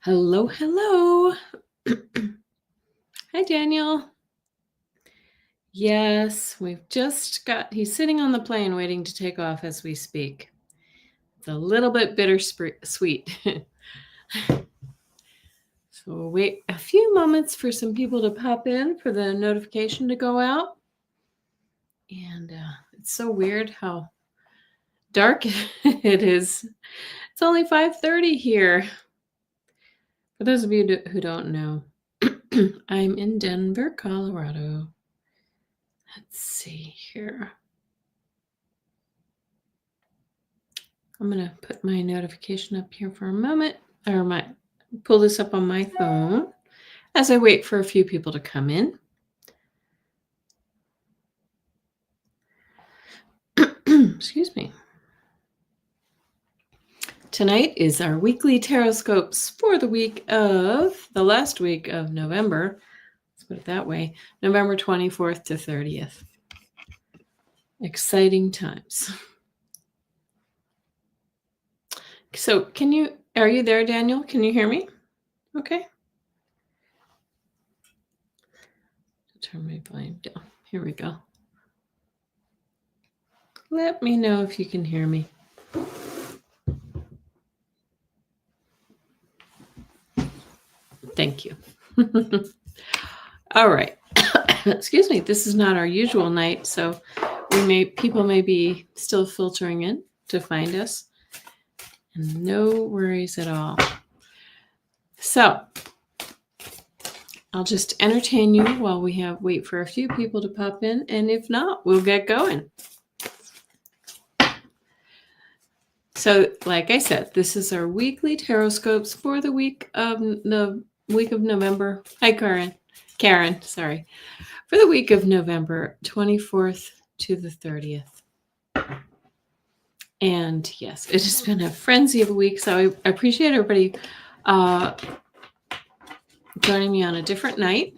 Hello, hello. Hi, Daniel. Yes, he's sitting on the plane waiting to take off as we speak. It's a little bit bittersweet. So we'll wait a few moments for some people to pop in for the notification to go out. And it's so weird how dark it is. It's only 5:30 here. For those of you who don't know, I'm in Denver, Colorado. Let's see here. I'm going to put my notification up here for a moment, or pull this up on my phone as I wait for a few people to come in. Excuse me. Tonight is our weekly TarotScopes for the last week of November. Let's put it that way. November 24th to 30th. Exciting times. So are you there, Daniel? Can you hear me? Okay. Turn my volume down. Here we go. Let me know if you can hear me. Thank you. All right. Excuse me. This is not our usual night, so people may be still filtering in to find us. And no worries at all. So I'll just entertain you while we wait for a few people to pop in, and if not, we'll get going. So, like I said, this is our weekly TarotScopes for the week of November. Hi, Karen, sorry. For the week of November 24th to the 30th. And yes, it has been a frenzy of a week, so I appreciate everybody joining me on a different night.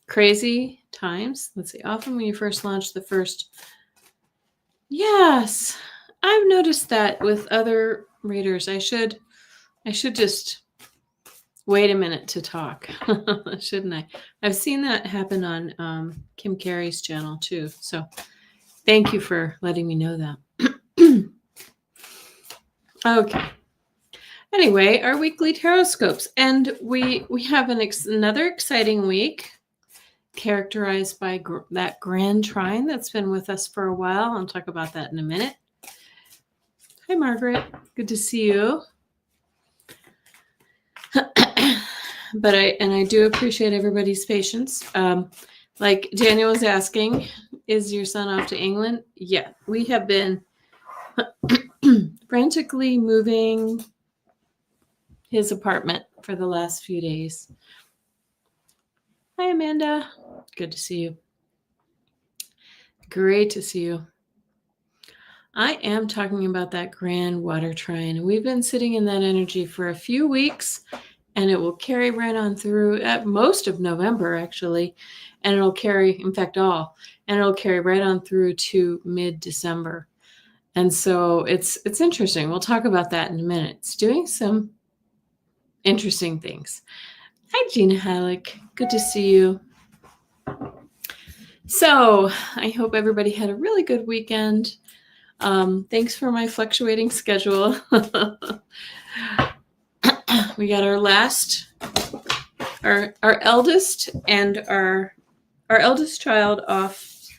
Crazy times. Let's see. Often when you first launch the first. Yes, I've noticed that with other readers. I should just wait a minute to talk, shouldn't I? I've seen that happen on Kim Carey's channel too. So thank you for letting me know that. Okay. Anyway, our weekly TarotScopes, and we have another exciting week characterized by that grand trine that's been with us for a while. I'll talk about that in a minute. Hi, Margaret. Good to see you. But I do appreciate everybody's patience. Like Daniel was asking, is your son off to England? Yeah, we have been frantically moving his apartment for the last few days. Hi, Amanda. Good to see you. Great to see you. I am talking about that grand water trine. We've been sitting in that energy for a few weeks, and it will carry right on through at most of November, actually. And it'll carry, in fact, it'll carry right on through to mid-December. And so it's interesting. We'll talk about that in a minute. It's doing some interesting things. Hi, Gina Halleck. Good to see you. So I hope everybody had a really good weekend. Thanks for my fluctuating schedule. We got our eldest and our eldest child off,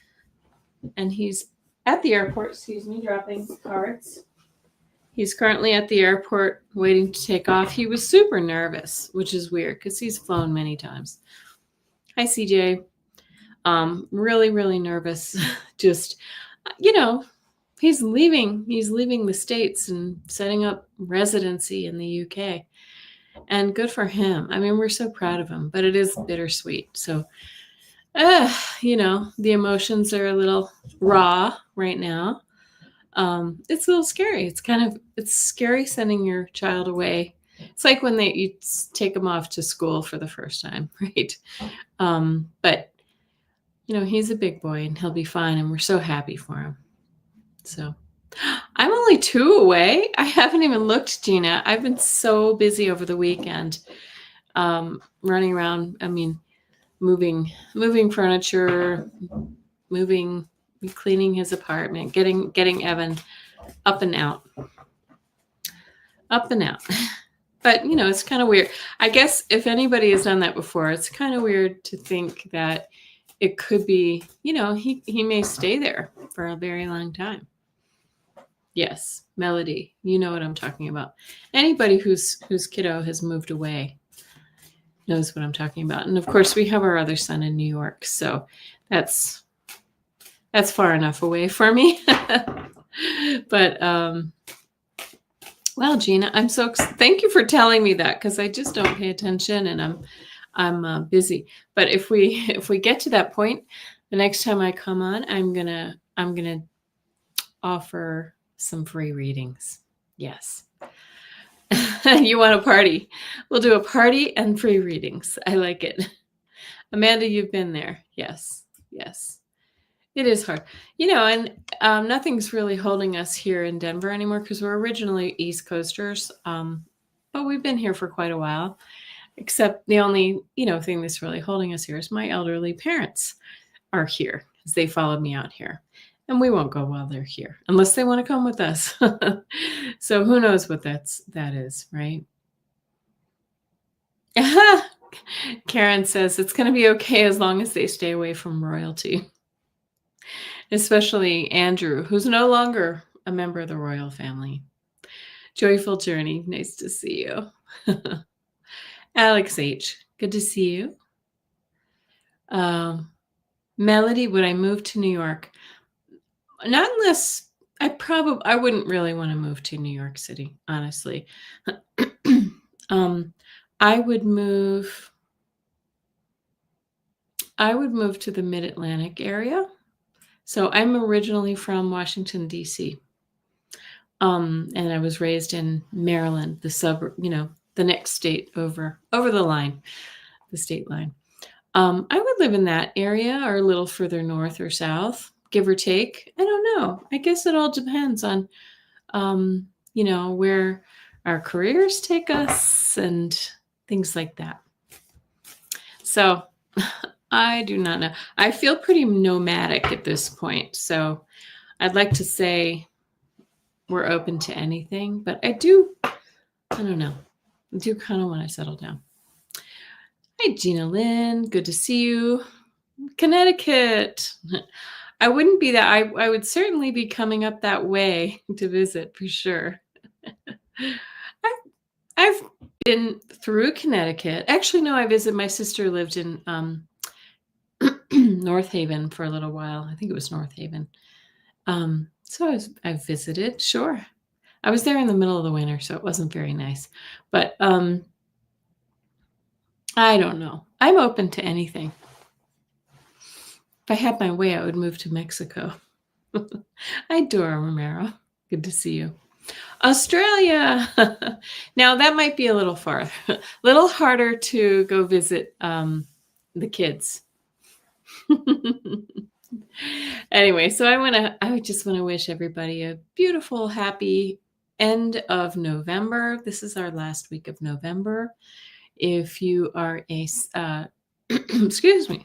and he's at the airport, dropping cards. He's currently at the airport waiting to take off. He was super nervous, which is weird because he's flown many times. Hi, CJ. Really, really nervous. Just, he's leaving the States and setting up residency in the UK. And good for him. I mean, we're so proud of him, but it is bittersweet. So, the emotions are a little raw right now. It's a little scary. It's scary sending your child away. It's like when you take them off to school for the first time, right? But he's a big boy and he'll be fine, and we're so happy for him. So I'm only 2 away. I haven't even looked, Gina. I've been so busy over the weekend, running around. I mean, moving furniture, cleaning his apartment, getting Evan up and out. But it's kind of weird. I guess if anybody has done that before, it's kind of weird to think that it could be, he may stay there for a very long time. Yes, Melody, you know what I'm talking about. Anybody whose kiddo has moved away knows what I'm talking about. And of course, we have our other son in New York, so that's far enough away for me. But well, Gina, thank you for telling me that, because I just don't pay attention, and I'm busy. But if we get to that point, the next time I come on, I'm gonna offer some free readings. Yes. You want a party? We'll do a party and free readings. I like it. Amanda, you've been there. Yes. It is hard, and nothing's really holding us here in Denver anymore, because we're originally East Coasters, but we've been here for quite a while. Except the only thing that's really holding us here is my elderly parents are here, because they followed me out here, and we won't go while they're here unless they want to come with us. So who knows what that is, right? Karen says it's going to be okay as long as they stay away from royalty. Especially Andrew, who's no longer a member of the royal family. Joyful journey. Nice to see you. Alex H. Good to see you. Melody, would I move to New York? Not unless I wouldn't really want to move to New York City, honestly. I would move to the Mid-Atlantic area. So I'm originally from Washington, D.C., and I was raised in Maryland, the suburb, the next state over the line, the state line. I would live in that area, or a little further north or south, give or take. I don't know. I guess it all depends on, where our careers take us and things like that. So I do not know. I feel pretty nomadic at this point. So I'd like to say we're open to anything, but I don't know. I do kind of want to settle down. Hi, Gina Lynn. Good to see you. Connecticut. I wouldn't be that. I would certainly be coming up that way to visit for sure. I've been through Connecticut. Actually, no, I visited. My sister lived in North Haven for a little while. I think it was North Haven. So I visited, sure. I was there in the middle of the winter, so it wasn't very nice. But I don't know. I'm open to anything. If I had my way, I would move to Mexico. Hi, Dora Romero. Good to see you. Australia. Now, that might be a little farther. A little harder to go visit the kids. Anyway, so I just want to wish everybody a beautiful, happy end of November. This is our last week of November. If you are a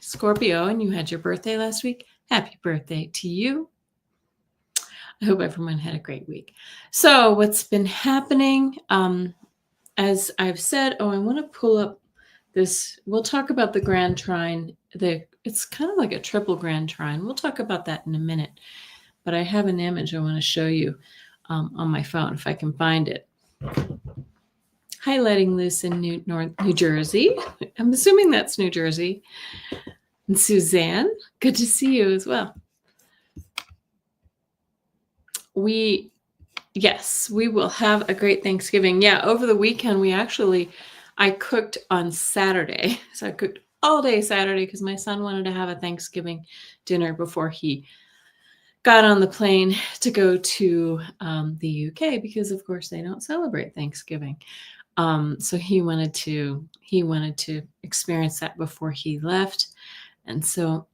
Scorpio, and you had your birthday last week, happy birthday to you. I hope everyone had a great week. So what's been happening, as I've said, I want to pull up this. We'll talk about the Grand Trine. It's kind of like a triple Grand Trine. We'll talk about that in a minute. But I have an image I want to show you on my phone, if I can find it. Hi, Letting Loose in New Jersey. I'm assuming that's New Jersey. And Suzanne, good to see you as well. We will have a great Thanksgiving. Yeah, over the weekend, I cooked on Saturday. So I cooked all day Saturday because my son wanted to have a Thanksgiving dinner before he got on the plane to go to the UK, because of course they don't celebrate Thanksgiving. So he wanted to experience that before he left. And so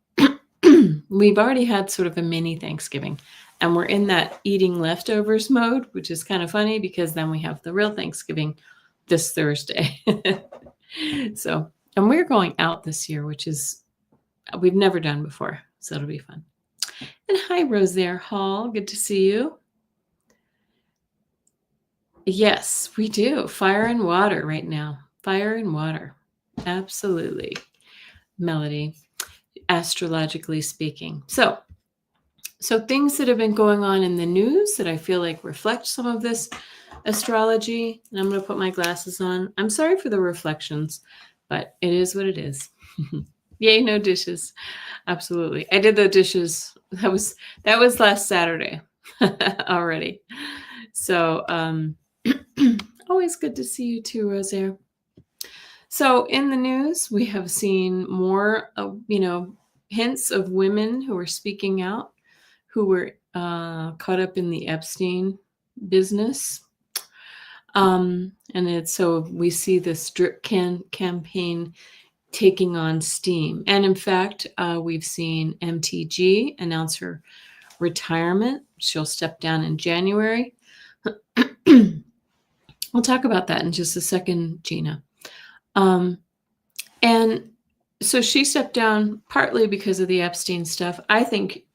we've already had sort of a mini Thanksgiving. And we're in that eating leftovers mode, which is kind of funny because then we have the real Thanksgiving this Thursday. So, and we're going out this year, which is we've never done before. So it'll be fun. And hi, Rosaire Hall. Good to see you. Yes, we do. Fire and water right now. Fire and water. Absolutely. Melody, astrologically speaking. So things that have been going on in the news that I feel like reflect some of this astrology. And I'm going to put my glasses on. I'm sorry for the reflections, but it is what it is. Yay, no dishes. Absolutely. I did the dishes. That was last Saturday already. So always good to see you too, Rosaire. So in the news, we have seen more, hints of women who are speaking out, who were caught up in the Epstein business. And so we see this drip campaign taking on steam. And in fact, we've seen MTG announce her retirement. She'll step down in January. We'll talk about that in just a second, Gina. And so she stepped down partly because of the Epstein stuff. I think,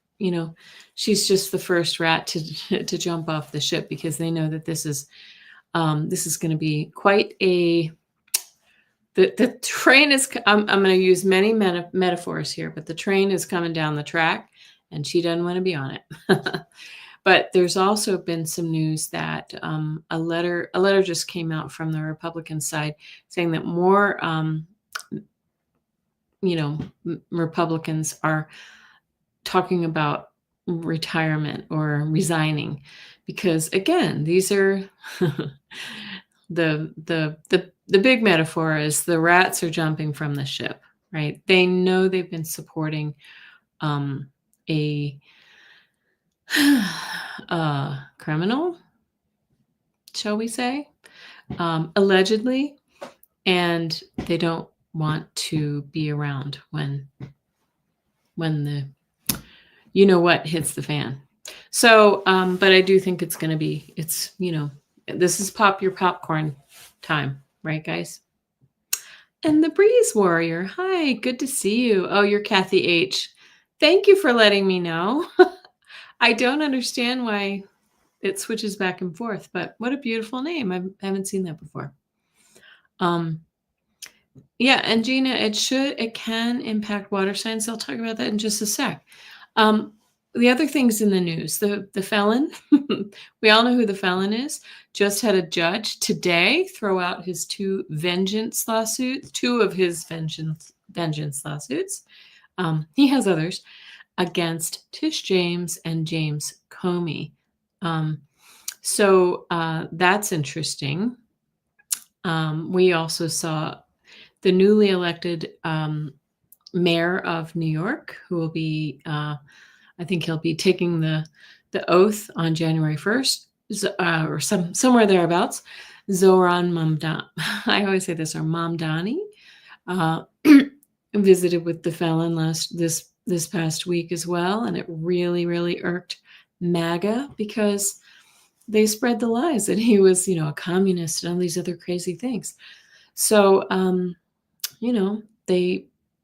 she's just the first rat to jump off the ship because they know that this is going to be quite the train is, I'm going to use many metaphors here, but the train is coming down the track and she doesn't want to be on it. But there's also been some news that a letter just came out from the Republican side saying that more, Republicans are talking about retirement or resigning because, again, these are the big metaphor is the rats are jumping from the ship, right? They know they've been supporting a criminal, shall we say, allegedly, and they don't want to be around when the what hits the fan. So, but I do think it's going to be, this is pop your popcorn time, right, guys? And the Breeze Warrior, hi, good to see you. Oh, you're Kathy H. Thank you for letting me know. I don't understand why it switches back and forth, but what a beautiful name. I haven't seen that before. Yeah, and Gina, it can impact water signs. I'll talk about that in just a sec. The other things in the news, the felon, we all know who the felon is, just had a judge today throw out his two of his vengeance lawsuits. He has others against Tish James and James Comey. So that's interesting. We also saw the newly elected mayor of New York, who will be, I think he'll be taking the oath on January 1st, or somewhere thereabouts. Zoran Mamdani, I always say this, or Mamdani, visited with the felon this past week as well, and it really, really irked MAGA because they spread the lies that he was, a communist and all these other crazy things. So,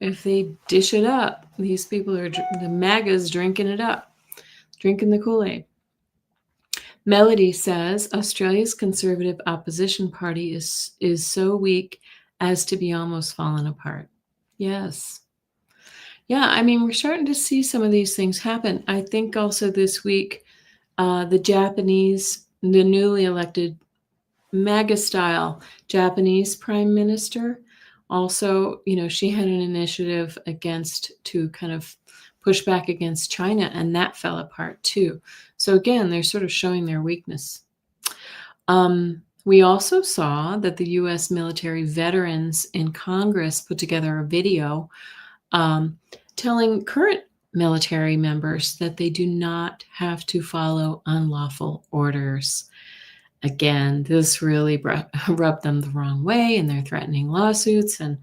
if they dish it up, these people the MAGAs drinking it up, drinking the Kool-Aid. Melody says Australia's Conservative Opposition Party is so weak as to be almost fallen apart. Yes. Yeah, I mean, we're starting to see some of these things happen. I think also this week, the newly elected MAGA-style Japanese prime minister, also, she had an initiative to kind of push back against China, and that fell apart too. So again, they're sort of showing their weakness. We also saw that the U.S. military veterans in Congress put together a video telling current military members that they do not have to follow unlawful orders. Again, this really rubbed them the wrong way, and they're threatening lawsuits and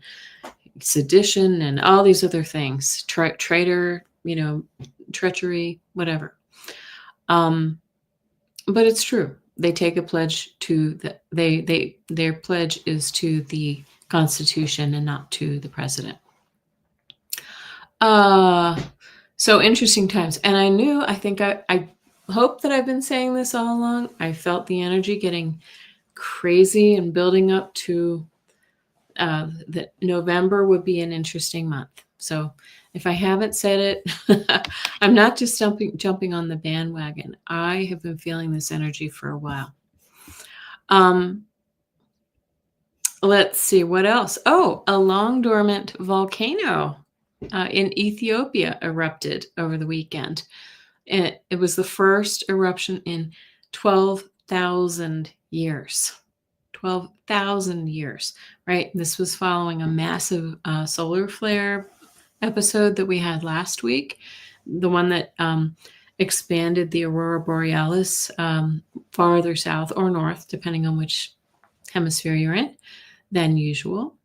sedition and all these other things, traitor, treachery, whatever. But it's true. They take a pledge to their pledge is to the Constitution and not to the president. So interesting times. And I think I hope that I've been saying this all along. I felt the energy getting crazy and building up to that November would be an interesting month. So if I haven't said it, I'm not just jumping on the bandwagon. I have been feeling this energy for a while. Let's see what else. Oh, a long dormant volcano in Ethiopia erupted over the weekend. And it was the first eruption in 12,000 years. 12,000 years, right? This was following a massive solar flare episode that we had last week, the one that expanded the aurora borealis farther south or north, depending on which hemisphere you're in, than usual.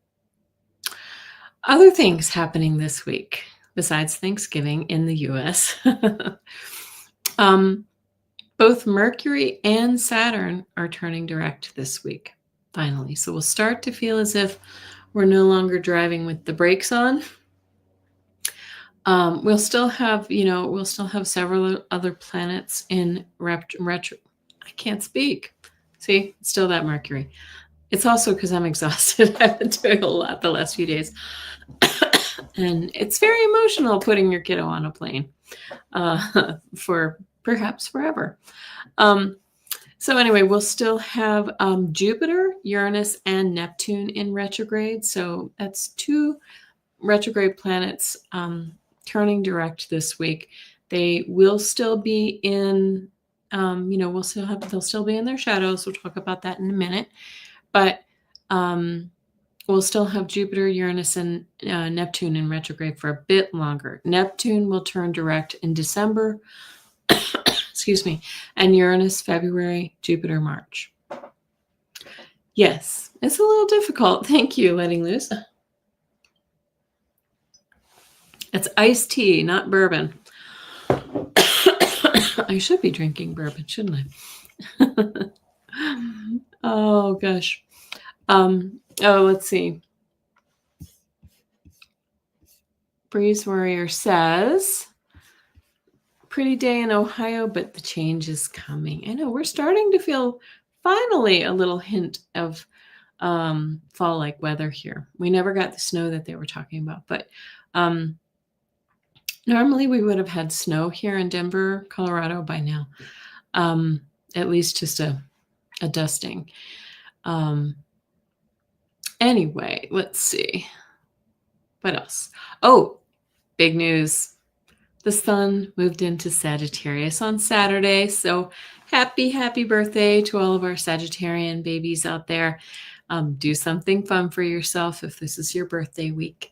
Other things happening this week, besides Thanksgiving in the US. Both Mercury and Saturn are turning direct this week, finally. So we'll start to feel as if we're no longer driving with the brakes on. We'll still have several other planets in retro. I can't speak. See, it's still that Mercury. It's also because I'm exhausted. I've been doing a lot the last few days. And it's very emotional putting your kiddo on a plane for perhaps forever. So anyway, we'll still have Jupiter, Uranus, and Neptune in retrograde. So that's 2 retrograde planets turning direct this week. They will still be in, they'll still be in their shadows. We'll talk about that in a minute. But we'll still have Jupiter, Uranus, and Neptune in retrograde for a bit longer. Neptune will turn direct in December, excuse me, and Uranus February, Jupiter March. Yes, it's a little difficult. Thank you, letting loose. It's iced tea, not bourbon. I should be drinking bourbon, shouldn't I? Oh, gosh. Let's see. Breeze Warrior says, pretty day in Ohio, but the change is coming. I know we're starting to feel finally a little hint of fall-like weather here. We never got the snow that they were talking about, but normally we would have had snow here in Denver, Colorado by now. At least just a dusting. Anyway, let's see. What else? Oh, big news. The sun moved into Sagittarius on Saturday. So happy birthday to all of our Sagittarian babies out there. Do something fun for yourself if this is your birthday week.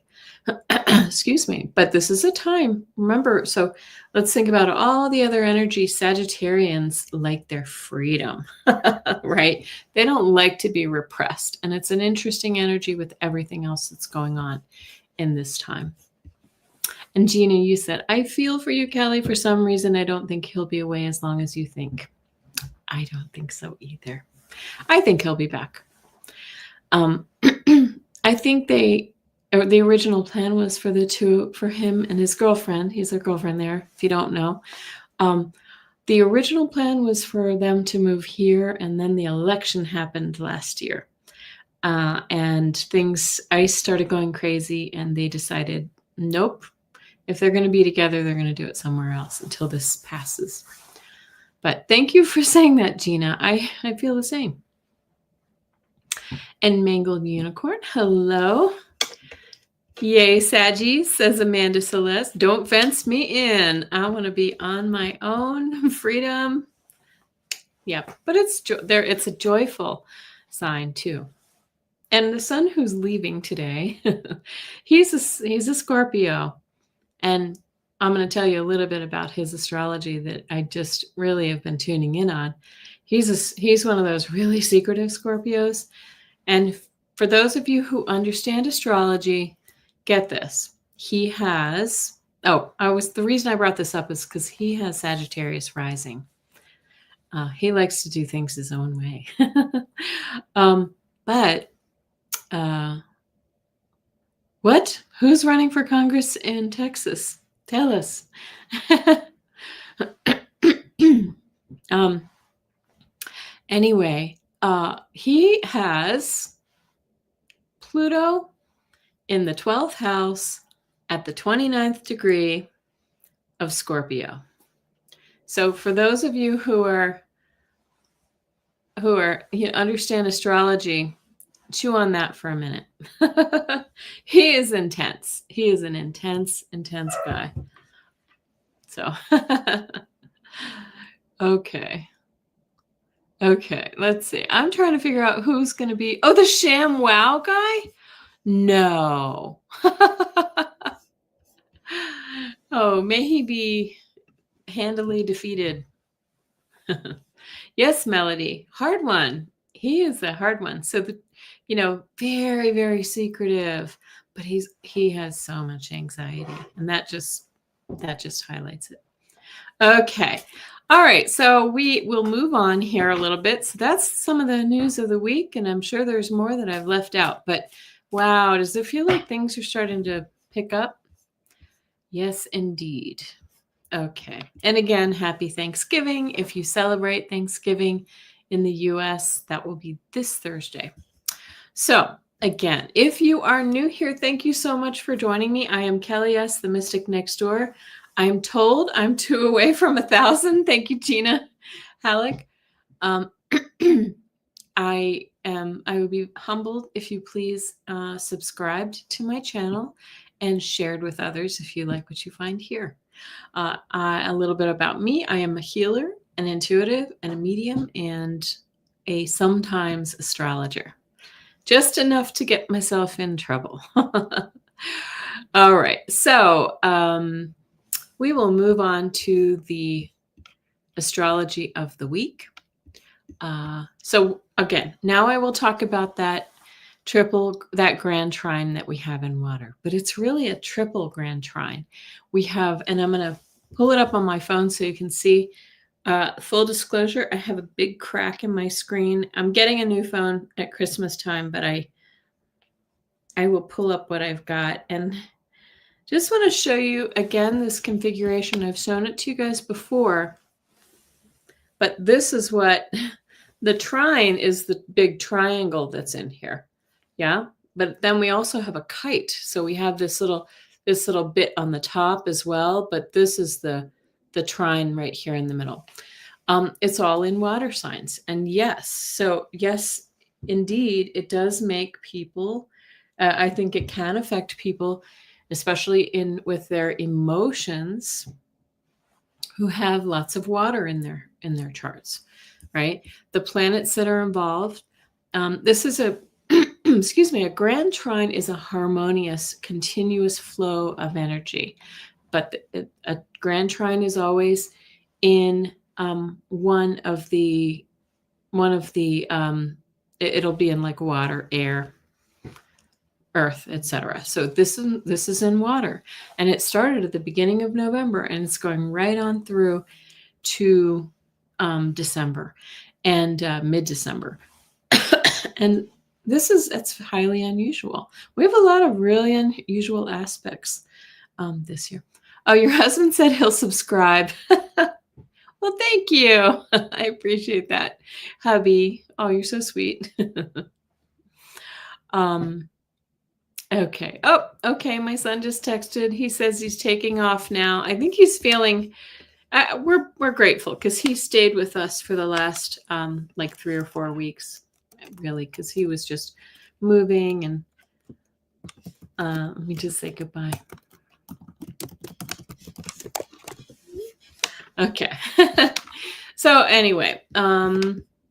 Excuse me. But this is a time, remember, so let's think about all the other energy. Sagittarians like their freedom, right? They don't like to be repressed. And it's an interesting energy with everything else that's going on in this time. And Gina, you said, I feel for you, Kelly. For some reason, I don't think he'll be away as long as you think. I don't think so either. I think he'll be back. I think the original plan was for him and his girlfriend. He's a girlfriend there, if you don't know. The original plan was for them to move here, and then the election happened last year. And ICE started going crazy, and they decided, nope. If they're going to be together, they're going to do it somewhere else until this passes. But thank you for saying that, Gina. I feel the same. And Mangled Unicorn, hello. Yay, Saggies, says Amanda Celeste. Don't fence me in. I want to be on my own. Freedom. Yeah, but it's a joyful sign too. And the sun who's leaving today, he's a Scorpio. And I'm going to tell you a little bit about his astrology that I just really have been tuning in on. He's one of those really secretive Scorpios. And for those of you who understand astrology, get this. The reason I brought this up is because he has Sagittarius rising. He likes to do things his own way. But what? Who's running for Congress in Texas? Tell us. Anyway, he has Pluto in the 12th house at the 29th degree of Scorpio. So for those of you who understand astrology, chew on that for a minute. He is intense. He is an intense guy. So, okay, let's see. I'm trying to figure out who's going to be. Oh, the Sham Wow guy? No. Oh, may he be handily defeated. Yes, Melody. Hard one. He is a hard one. So, very, very secretive, but he has so much anxiety, and that just highlights it. Okay. All right. So we will move on here a little bit. So that's some of the news of the week, and I'm sure there's more that I've left out, but wow, does it feel like things are starting to pick up? Yes, indeed. Okay. And again, happy Thanksgiving. If you celebrate Thanksgiving in the US, that will be this Thursday. So again, if you are new here, thank you so much for joining me. I am Kelly S., the Mystic Next Door. I'm told I'm 2 away from 1,000. Thank you, Tina Halleck. I would be humbled if you please subscribed to my channel and shared with others if you like what you find here. A little bit about me. I am a healer, an intuitive, and a medium, and a sometimes astrologer. Just enough to get myself in trouble. All right. So we will move on to the astrology of the week. So again, now I will talk about that grand trine that we have in water, but it's really a triple grand trine. We have, and I'm going to pull it up on my phone so you can see. Full disclosure, I have a big crack in my screen. I'm getting a new phone at Christmas time, but I will pull up what I've got, and just want to show you again this configuration. I've shown it to you guys before, but this is what the trine is, the big triangle that's in here. Yeah. But then we also have a kite. So we have this little bit on the top as well, but this is the trine right here in the middle. It's all in water signs. And yes, indeed, it does make people, I think it can affect people, especially with their emotions, who have lots of water in their charts, right? The planets that are involved. This is a grand trine is a harmonious, continuous flow of energy, but a grand trine is always in one of the it'll be in like water, air, earth, etc. So this is in water, and it started at the beginning of November, and it's going right on through to December and mid-December. And it's highly unusual. We have a lot of really unusual aspects this year. Oh, your husband said he'll subscribe. Well, thank you. I appreciate that, hubby. Oh, you're so sweet. Okay. Oh, okay. My son just texted. He says he's taking off now. I think he's feeling. We're grateful because he stayed with us for the last like 3 or 4 weeks, really, because he was just moving. And let me just say goodbye. Okay. So anyway,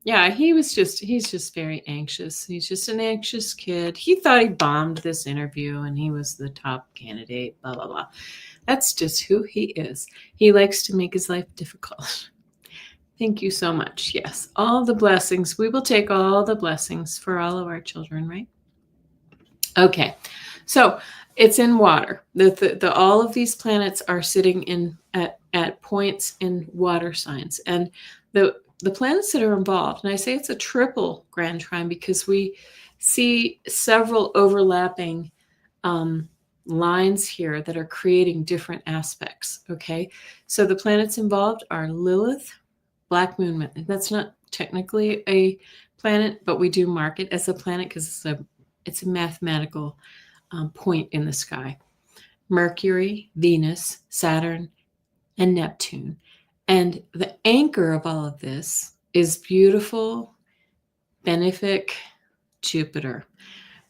yeah, he's just very anxious. He's just an anxious kid. He thought he bombed this interview and he was the top candidate, blah, blah, blah. That's just who he is. He likes to make his life difficult. Thank you so much. Yes, all the blessings. We will take all the blessings for all of our children, right? Okay, so it's in water. All of these planets are sitting at points in water signs, and the planets that are involved, and I say it's a triple grand trine because we see several overlapping lines here that are creating different aspects. Okay, so the planets involved are Lilith, Black Moon. That's not technically a planet, but we do mark it as a planet because it's a mathematical point in the sky. Mercury, Venus, Saturn, and Neptune. And the anchor of all of this is beautiful, benefic Jupiter.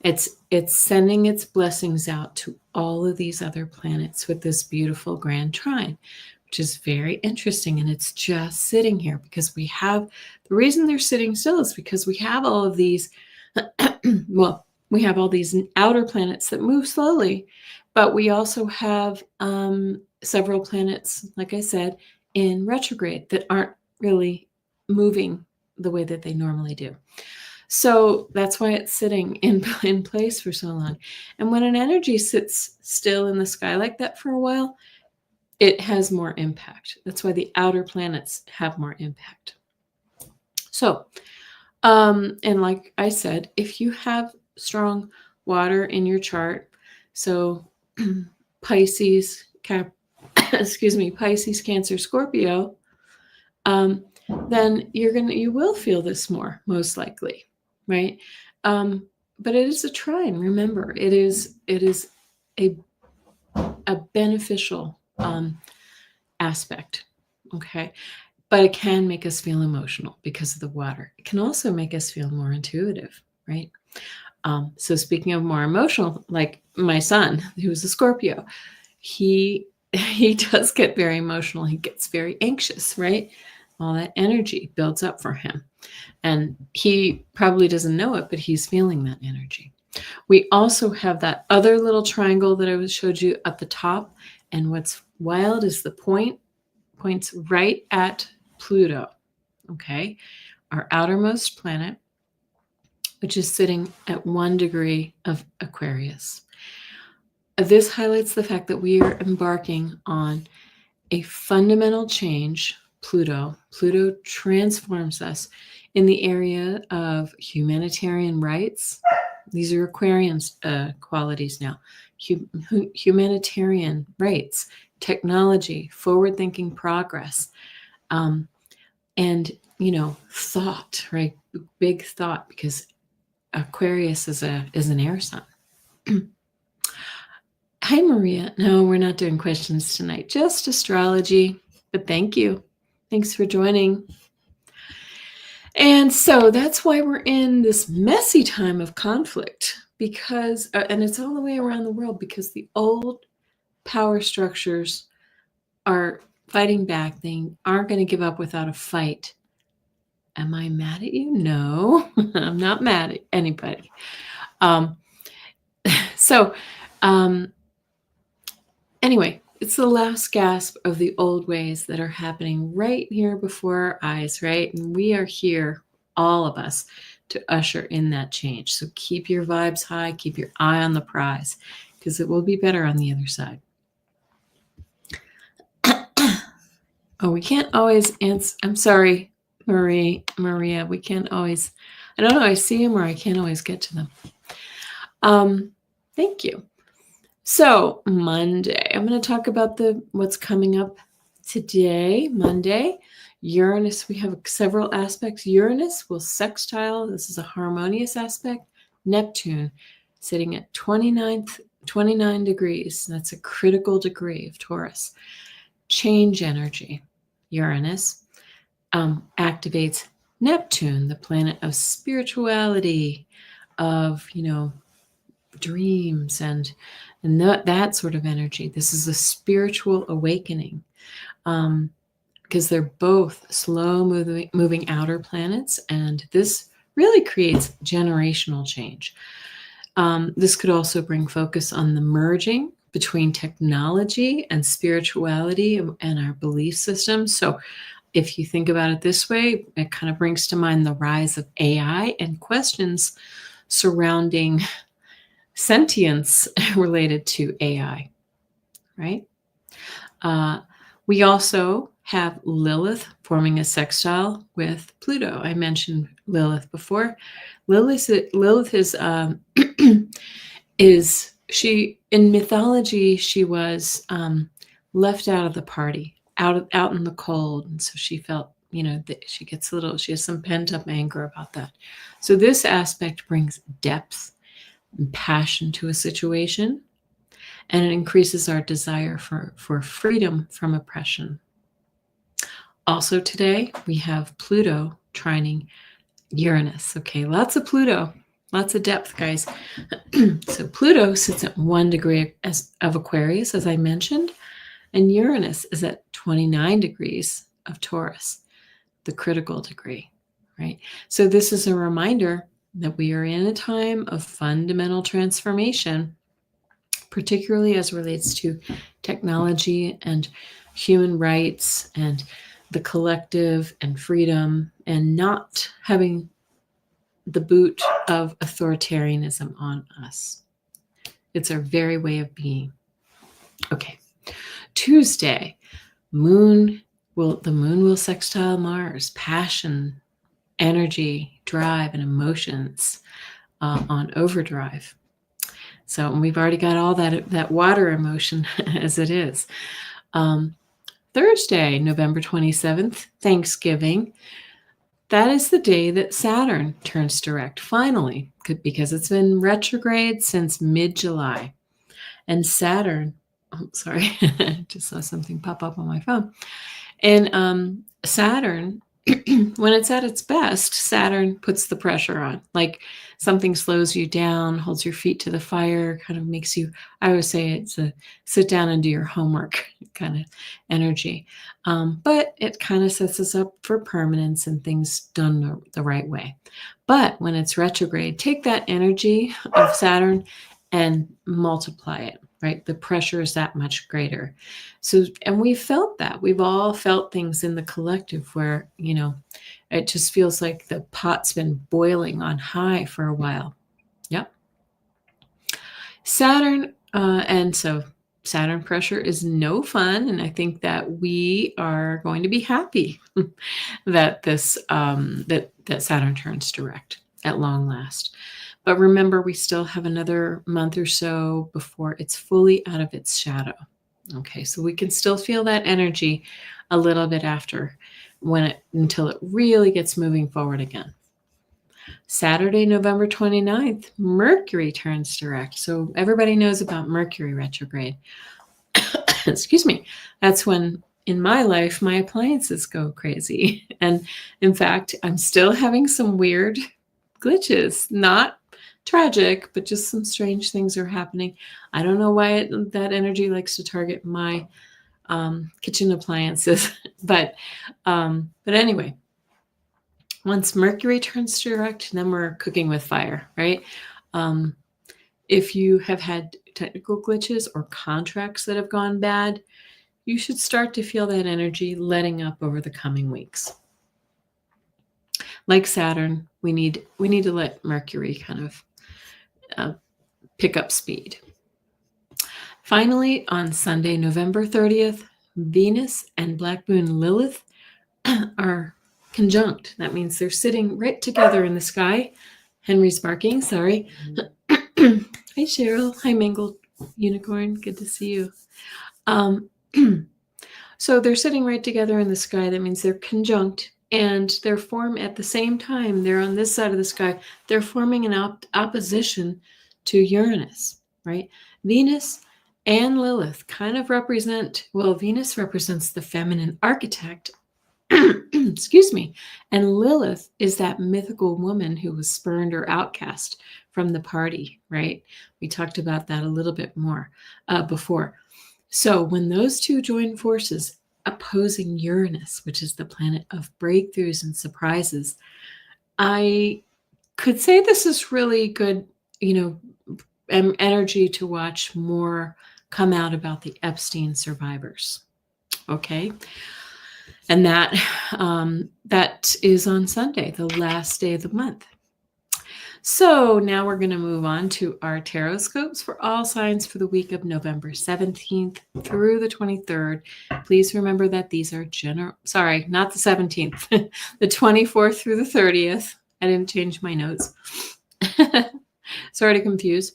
It's sending its blessings out to all of these other planets with this beautiful grand trine, which is very interesting. And it's just sitting here because we have, the reason they're sitting still is because we have all of these, well, we have all these outer planets that move slowly, but we also have several planets, like I said, in retrograde that aren't really moving the way that they normally do. So that's why it's sitting in place for so long. And when an energy sits still in the sky like that for a while, it has more impact. That's why the outer planets have more impact. So, and like I said, if you have strong water in your chart, so Pisces, Pisces, Cancer, Scorpio, then you will feel this more, most likely, right? But it is a trine. Remember, it is a beneficial aspect, okay? But it can make us feel emotional because of the water. It can also make us feel more intuitive, right? So speaking of more emotional, like my son, who's a Scorpio, he does get very emotional. He gets very anxious, right? All that energy builds up for him. And he probably doesn't know it, but he's feeling that energy. We also have that other little triangle that I showed you at the top. And what's wild is the points right at Pluto, okay? Our outermost planet, which is sitting at 1 degree of Aquarius. This highlights the fact that we are embarking on a fundamental change. Pluto transforms us in the area of humanitarian rights. These are Aquarian's qualities now. Humanitarian rights, technology, forward-thinking progress, and thought, right? Big thought, because Aquarius is an air sign. Hi, Maria. No, we're not doing questions tonight, just astrology, but thank you. Thanks for joining. And so that's why we're in this messy time of conflict, because, and it's all the way around the world, because the old power structures are fighting back. They aren't going to give up without a fight. Am I mad at you? No, I'm not mad at anybody. Anyway, it's the last gasp of the old ways that are happening right here before our eyes, right? And we are here, all of us, to usher in that change. So keep your vibes high, keep your eye on the prize, because it will be better on the other side. Oh, we can't always answer. I'm sorry, Maria. We can't always. I don't know. I see them or I can't always get to them. Thank you. So Monday, I'm going to talk about what's coming up today. Monday, Uranus. We have several aspects. Uranus will sextile. This is a harmonious aspect. Neptune, sitting at 29 degrees. That's a critical degree of Taurus. Change energy. Uranus activates Neptune, the planet of spirituality, of dreams and that sort of energy. This is a spiritual awakening, because they're both slow moving outer planets, and this really creates generational change. This could also bring focus on the merging between technology and spirituality and our belief system. So if you think about it this way, it kind of brings to mind the rise of AI and questions surrounding sentience related to AI, right? We also have Lilith forming a sextile with Pluto. I mentioned Lilith before. Lilith is she in mythology? She was left out of the party, out in the cold, and so she felt, that she has some pent up anger about that. So this aspect brings depth and passion to a situation, and it increases our desire for freedom from oppression. Also today, we have Pluto trining Uranus. Okay, lots of Pluto, lots of depth, guys. So Pluto sits at 1 degree of Aquarius, as I mentioned, and Uranus is at 29 degrees of Taurus, the critical degree, right? So this is a reminder that we are in a time of fundamental transformation, particularly as relates to technology and human rights and the collective and freedom, and not having the boot of authoritarianism on us. It's our very way of being. Okay. Tuesday, the moon will sextile Mars, passion, energy, drive, and emotions on overdrive. So we've already got all that water emotion as it is. Thursday, November 27th, Thanksgiving. That is the day that Saturn turns direct, finally, because it's been retrograde since mid-July. And Saturn, sorry, I just saw something pop up on my phone. And Saturn, when it's at its best, Saturn puts the pressure on. Like something slows you down, holds your feet to the fire, kind of makes you, I always say it's a sit down and do your homework kind of energy. But it kind of sets us up for permanence and things done the right way. But when it's retrograde, take that energy of Saturn and multiply it, right? The pressure is that much greater. So, and we felt that. We've all felt things in the collective where, it just feels like the pot's been boiling on high for a while. Yep. Saturn, and so Saturn pressure is no fun. And I think that we are going to be happy that this, that Saturn turns direct at long last. But remember, we still have another month or so before it's fully out of its shadow. Okay, so we can still feel that energy a little bit after until it really gets moving forward again. Saturday, November 29th, Mercury turns direct. So everybody knows about Mercury retrograde. Excuse me. That's when, in my life, my appliances go crazy. And in fact, I'm still having some weird glitches, not tragic, but just some strange things are happening. I don't know why that energy likes to target my kitchen appliances, but anyway, once Mercury turns direct, then we're cooking with fire, right? If you have had technical glitches or contracts that have gone bad, you should start to feel that energy letting up over the coming weeks. Like Saturn, we need to let Mercury kind of pick up speed. Finally, on Sunday, November 30th, Venus and Black Moon Lilith are conjunct. That means they're sitting right together in the sky. Henry's barking, sorry. Hi, Cheryl. Hi, Mangled Unicorn. Good to see you. So they're sitting right together in the sky. That means they're conjunct. And they're formed at the same time. They're on this side of the sky. They're forming an opposition to Uranus, right? Venus and Lilith kind of represent, Venus represents the feminine architect, excuse me, and Lilith is that mythical woman who was spurned or outcast from the party, right? We talked about that a little bit more before. So when those two join forces, opposing Uranus, which is the planet of breakthroughs and surprises, I could say this is really good, energy to watch more come out about the Epstein survivors. Okay. And that is on Sunday, the last day of the month. So now we're going to move on to our TarotScopes for all signs for the week of November 17th through the 23rd. Please remember that these are sorry, not the 17th, the 24th through the 30th. I didn't change my notes. Sorry to confuse.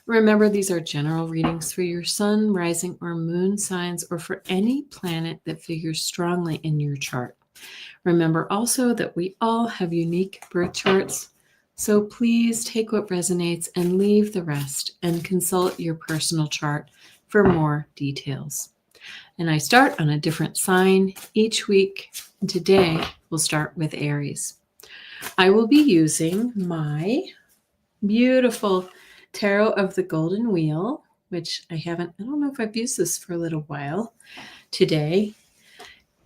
Remember, these are general readings for your sun, rising, or moon signs, or for any planet that figures strongly in your chart. Remember also that we all have unique birth charts, so please take what resonates and leave the rest and consult your personal chart for more details. And I start on a different sign each week. Today, we'll start with Aries. I will be using my beautiful Tarot of the Golden Wheel, which I don't know if I've used this for a little while today.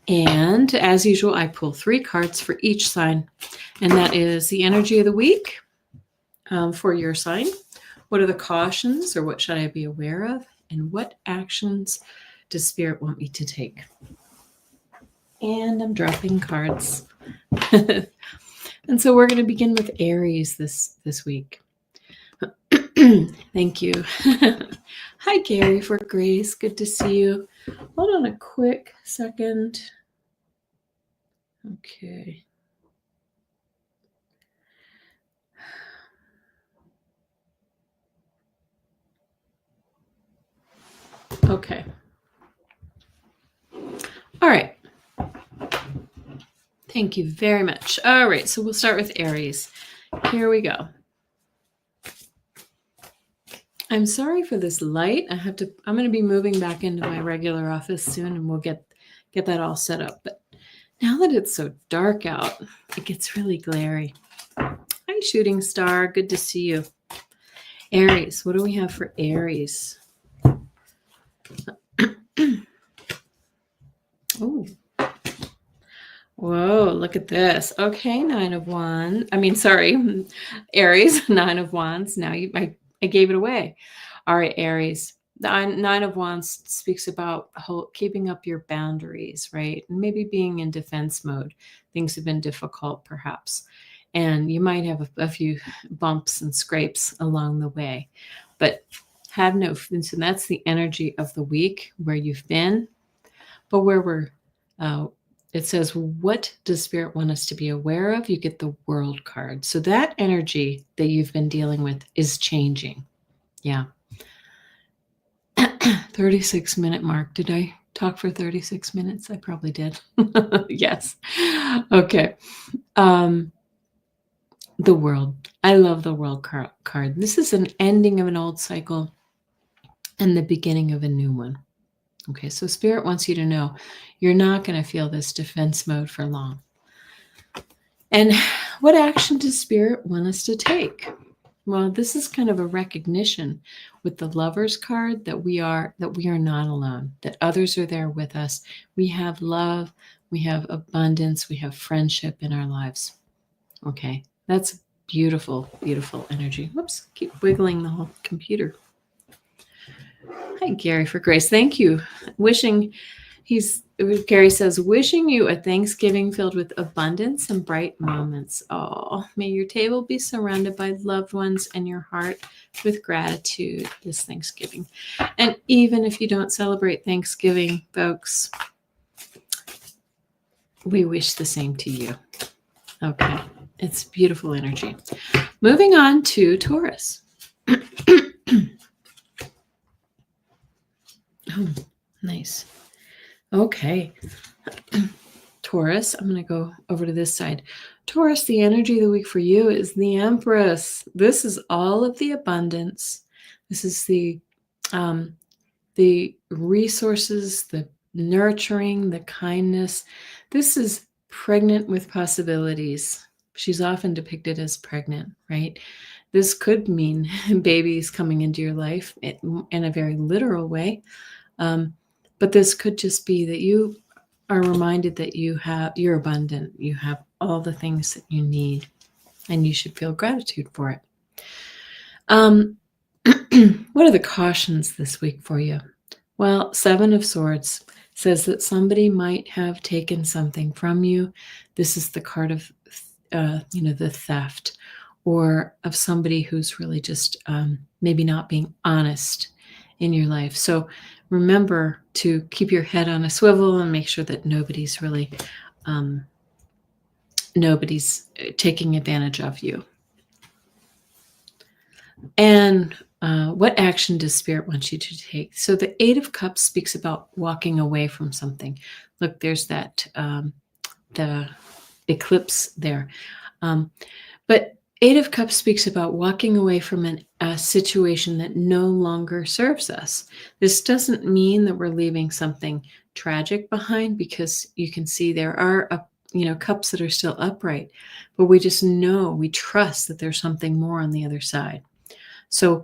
And as usual, I pull 3 cards for each sign. And that is the energy of the week for your sign. What are the cautions, or what should I be aware of? And what actions does Spirit want me to take? And I'm dropping cards. And so we're going to begin with Aries this week. Thank you. Hi, Gary for Grace. Good to see you. Hold on a quick second. Okay. Okay. All right. Thank you very much. All right, so we'll start with Aries. Here we go. I'm sorry for this light. I'm going to be moving back into my regular office soon, and we'll get that all set up. But now that it's so dark out, it gets really glary. Hi, Shooting Star. Good to see you. Aries. What do we have for Aries? Oh. Whoa, look at this. Okay, 9 of Wands. Aries, 9 of Wands. Now I gave it away. All right, Aries. The 9 of Wands speaks about keeping up your boundaries, right? And maybe being in defense mode. Things have been difficult, perhaps. And you might have a few bumps and scrapes along the way. But have no, so that's the energy of the week where you've been. But where it says, what does Spirit want us to be aware of? You get the World card. So that energy that you've been dealing with is changing. Yeah. 36-minute mark. Did I talk for 36 minutes? I probably did. Yes. Okay. The World. I love the World card. This is an ending of an old cycle and the beginning of a new one. Okay, so Spirit wants you to know you're not going to feel this defense mode for long. And what action does Spirit want us to take? Well, this is kind of a recognition with the Lovers card that we are not alone, that others are there with us. We have love, we have abundance, we have friendship in our lives. Okay, that's beautiful, beautiful energy. Whoops, keep wiggling the whole computer. Hi, Gary for Grace. Thank you. Gary says, wishing you a Thanksgiving filled with abundance and bright moments. Oh, may your table be surrounded by loved ones and your heart with gratitude this Thanksgiving. And even if you don't celebrate Thanksgiving, folks, we wish the same to you. Okay, it's beautiful energy. Moving on to Taurus. Oh, nice. Okay. Taurus, I'm going to go over to this side. Taurus, the energy of the week for you is the Empress. This is all of the abundance. This is the resources, the nurturing, the kindness. This is pregnant with possibilities. She's often depicted as pregnant, right? This could mean babies coming into your life in a very literal way. But this could just be that you are reminded that you're abundant. You have all the things that you need, and you should feel gratitude for it. What are the cautions this week for you? Well, 7 of Swords says that somebody might have taken something from you. This is the card of the theft, or of somebody who's really just maybe not being honest in your life. So remember to keep your head on a swivel and make sure that nobody's taking advantage of you. And what action does Spirit want you to take? So the Eight of Cups speaks about walking away from something. Look, there's that the eclipse there. But Eight of Cups speaks about walking away from a situation that no longer serves us. This doesn't mean that we're leaving something tragic behind, because you can see there are cups that are still upright, but we just know, we trust that there's something more on the other side. So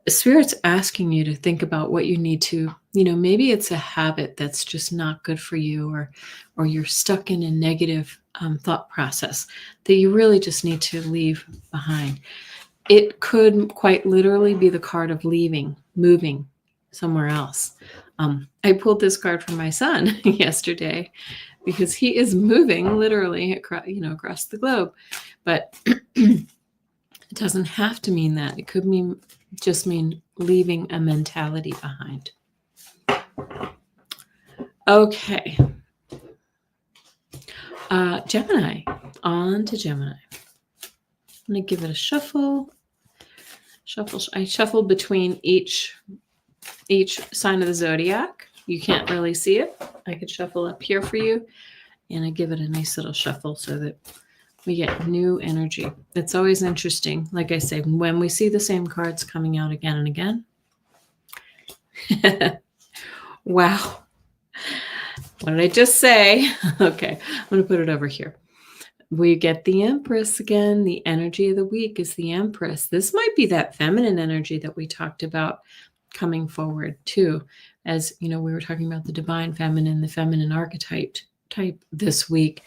Spirit's asking you to think about what you need to, maybe it's a habit that's just not good for you, or you're stuck in a negative thought process that you really just need to leave behind. It could quite literally be the card of leaving, moving somewhere else. I pulled this card from my son yesterday because he is moving literally across the globe. But it doesn't have to mean that. It could just mean leaving a mentality behind. Okay. Gemini. On to Gemini. I'm going to give it a shuffle. I shuffled between each sign of the zodiac. You can't really see it. I could shuffle up here for you, and I give it a nice little shuffle so that we get new energy. It's always interesting, like I say, when we see the same cards coming out again and again. Wow. What did I just say? Okay, I'm going to put it over here. We get the Empress again. The energy of the week is the Empress. This might be that feminine energy that we talked about coming forward too. As we were talking about the divine feminine, the feminine archetype this week,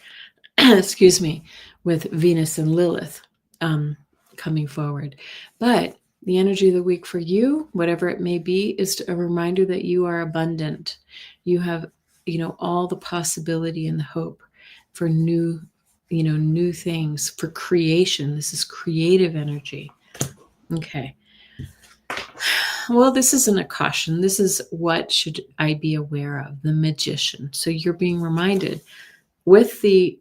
excuse me, with Venus and Lilith coming forward. But the energy of the week for you, whatever it may be, is a reminder that you are abundant. You have, all the possibility and the hope for new things, for creation. This is creative energy. Okay. Well, this isn't a caution. This is what should I be aware of? The Magician. So you're being reminded with the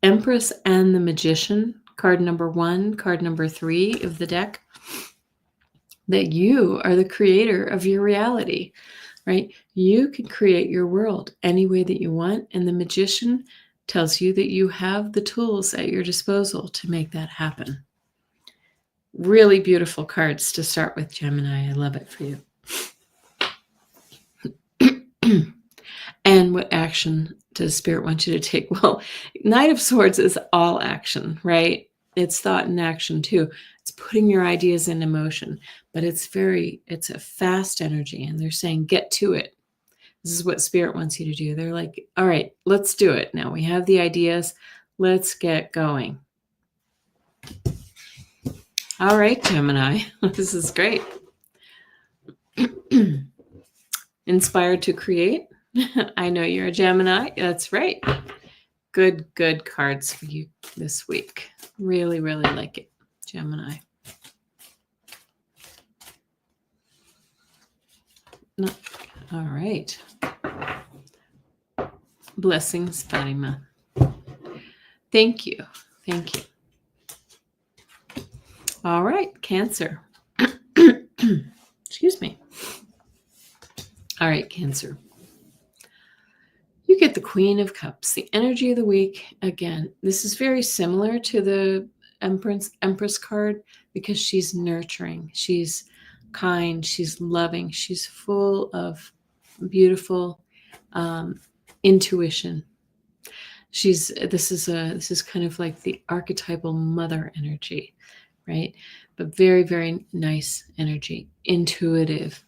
Empress and the Magician, card number 1, card number 3 of the deck, that you are the creator of your reality, right? You can create your world any way that you want. And the Magician tells you that you have the tools at your disposal to make that happen. Really beautiful cards to start with, Gemini. I love it for you. And what action does Spirit want you to take? Well, Knight of Swords is all action, right? It's thought and action too. It's putting your ideas into motion, but it's a fast energy, and they're saying, get to it. This is what Spirit wants you to do. They're like, all right, let's do it. Now we have the ideas. Let's get going. All right, Gemini. This is great. Inspired to create. I know you're a Gemini. That's right. Good cards for you this week. Really, really like it, Gemini. No. All right. Blessings, Fatima. Thank you. Thank you. All right, Cancer. Excuse me. All right, Cancer. You get the Queen of Cups, the energy of the week. Again, this is very similar to the Empress card because she's nurturing. She's kind. She's loving. She's full of beautiful intuition. This is kind of like the archetypal mother energy, right? But very, very nice energy, intuitive.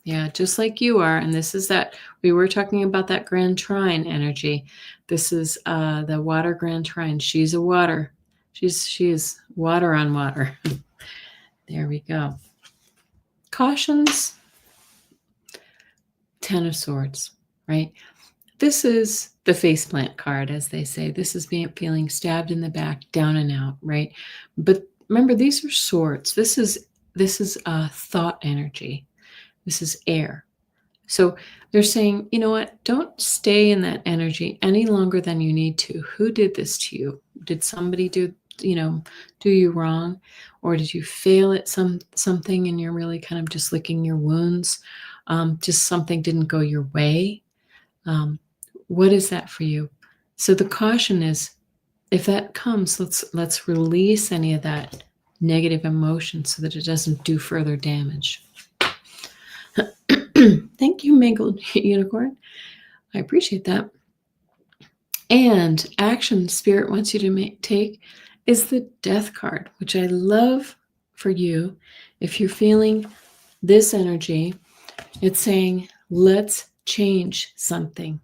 Yeah, just like you are. And this is that, we were talking about that Grand Trine energy. This is the water Grand Trine. She's a water. She is water on water. There we go. Cautions. 10 of Swords, right? this is the faceplant card, as they say. This is feeling stabbed in the back, down and out, right? But remember, these are swords. This is thought energy. This is air. So they're saying, you know what? Don't stay in that energy any longer than you need to. Who did this to you? Did somebody do you wrong? Or did you fail at something and you're really kind of just licking your wounds? Just something didn't go your way. What is that for you? So the caution is, if that comes, let's release any of that negative emotion so that it doesn't do further damage. Thank you, Mangled Unicorn. I appreciate that. And action Spirit wants you to take is the Death card, which I love for you. If you're feeling this energy, it's saying, let's change something.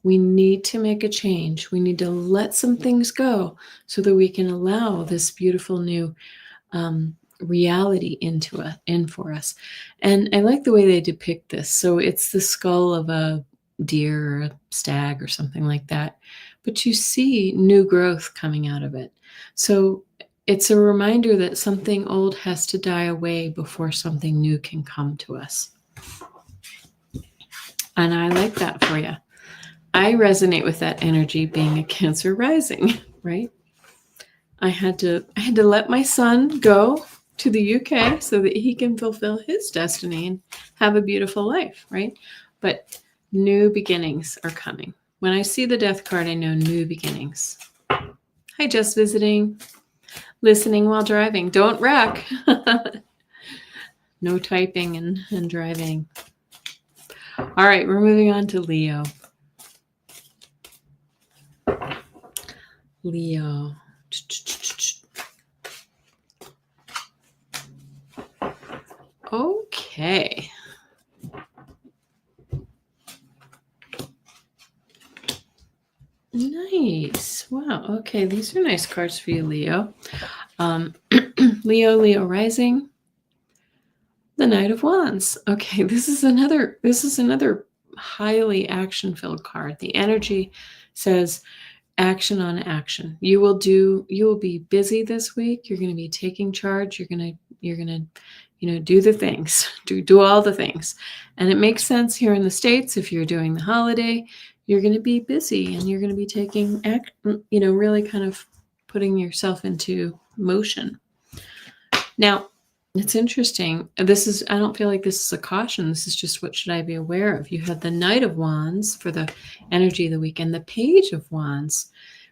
We need to make a change. We need to let some things go so that we can allow this beautiful new reality in for us. And I like the way they depict this. So it's the skull of a deer or a stag or something like that, but you see new growth coming out of it. So it's a reminder that something old has to die away before something new can come to us. And I like that for you. I resonate with that energy, being a Cancer rising, right? I had to let my son go to the UK so that he can fulfill his destiny and have a beautiful life, right? But new beginnings are coming. When I see the Death card, I know new beginnings. Hi, just visiting, listening while driving. Don't wreck. No typing and driving. All right, we're moving on to Leo. Leo. Okay. Nice. Wow. Okay, these are nice cards for you, Leo. Leo rising. The Knight of Wands. Okay, this is another highly action-filled card. The energy says action on action. You will be busy this week. You're going to be taking charge. You're going to do the things, do all the things. And it makes sense here in the States. If you're doing the holiday, you're going to be busy and you're going to be taking, really kind of putting yourself into motion. Now, it's interesting. I don't feel like this is a caution. This is just, what should I be aware of? You have the Knight of Wands for the energy of the week and the Page of Wands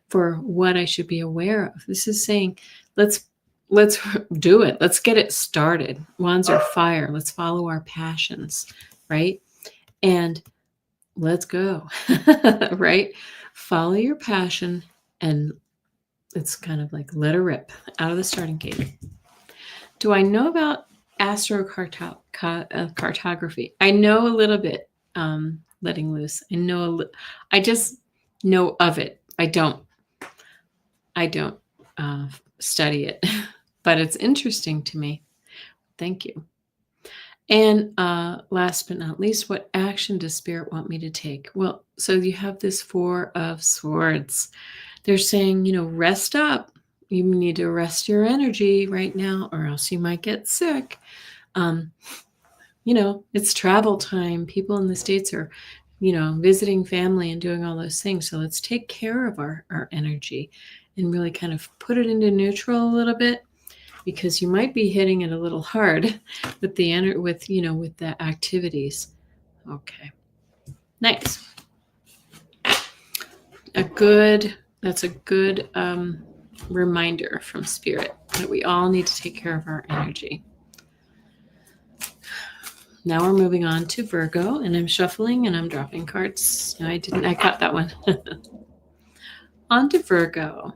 for what I should be aware of. This is saying, let's do it. Let's get it started. Wands are fire. Let's follow our passions, right? And let's go, right? Follow your passion, and it's kind of like let her rip out of the starting gate. Do I know about astrocartography? I know a little bit, letting loose. I just know of it. I don't study it, but it's interesting to me. Thank you. And last but not least, what action does Spirit want me to take? Well, so you have this Four of Swords. They're saying, rest up. You need to rest your energy right now, or else you might get sick. It's travel time. People in the States are, visiting family and doing all those things. So let's take care of our energy and really kind of put it into neutral a little bit, because you might be hitting it a little hard with the activities. Okay. Nice. That's a good reminder from Spirit that we all need to take care of our energy. Now we're moving on to Virgo, and I'm shuffling and I'm dropping cards. No, I didn't. I caught that one. On to Virgo.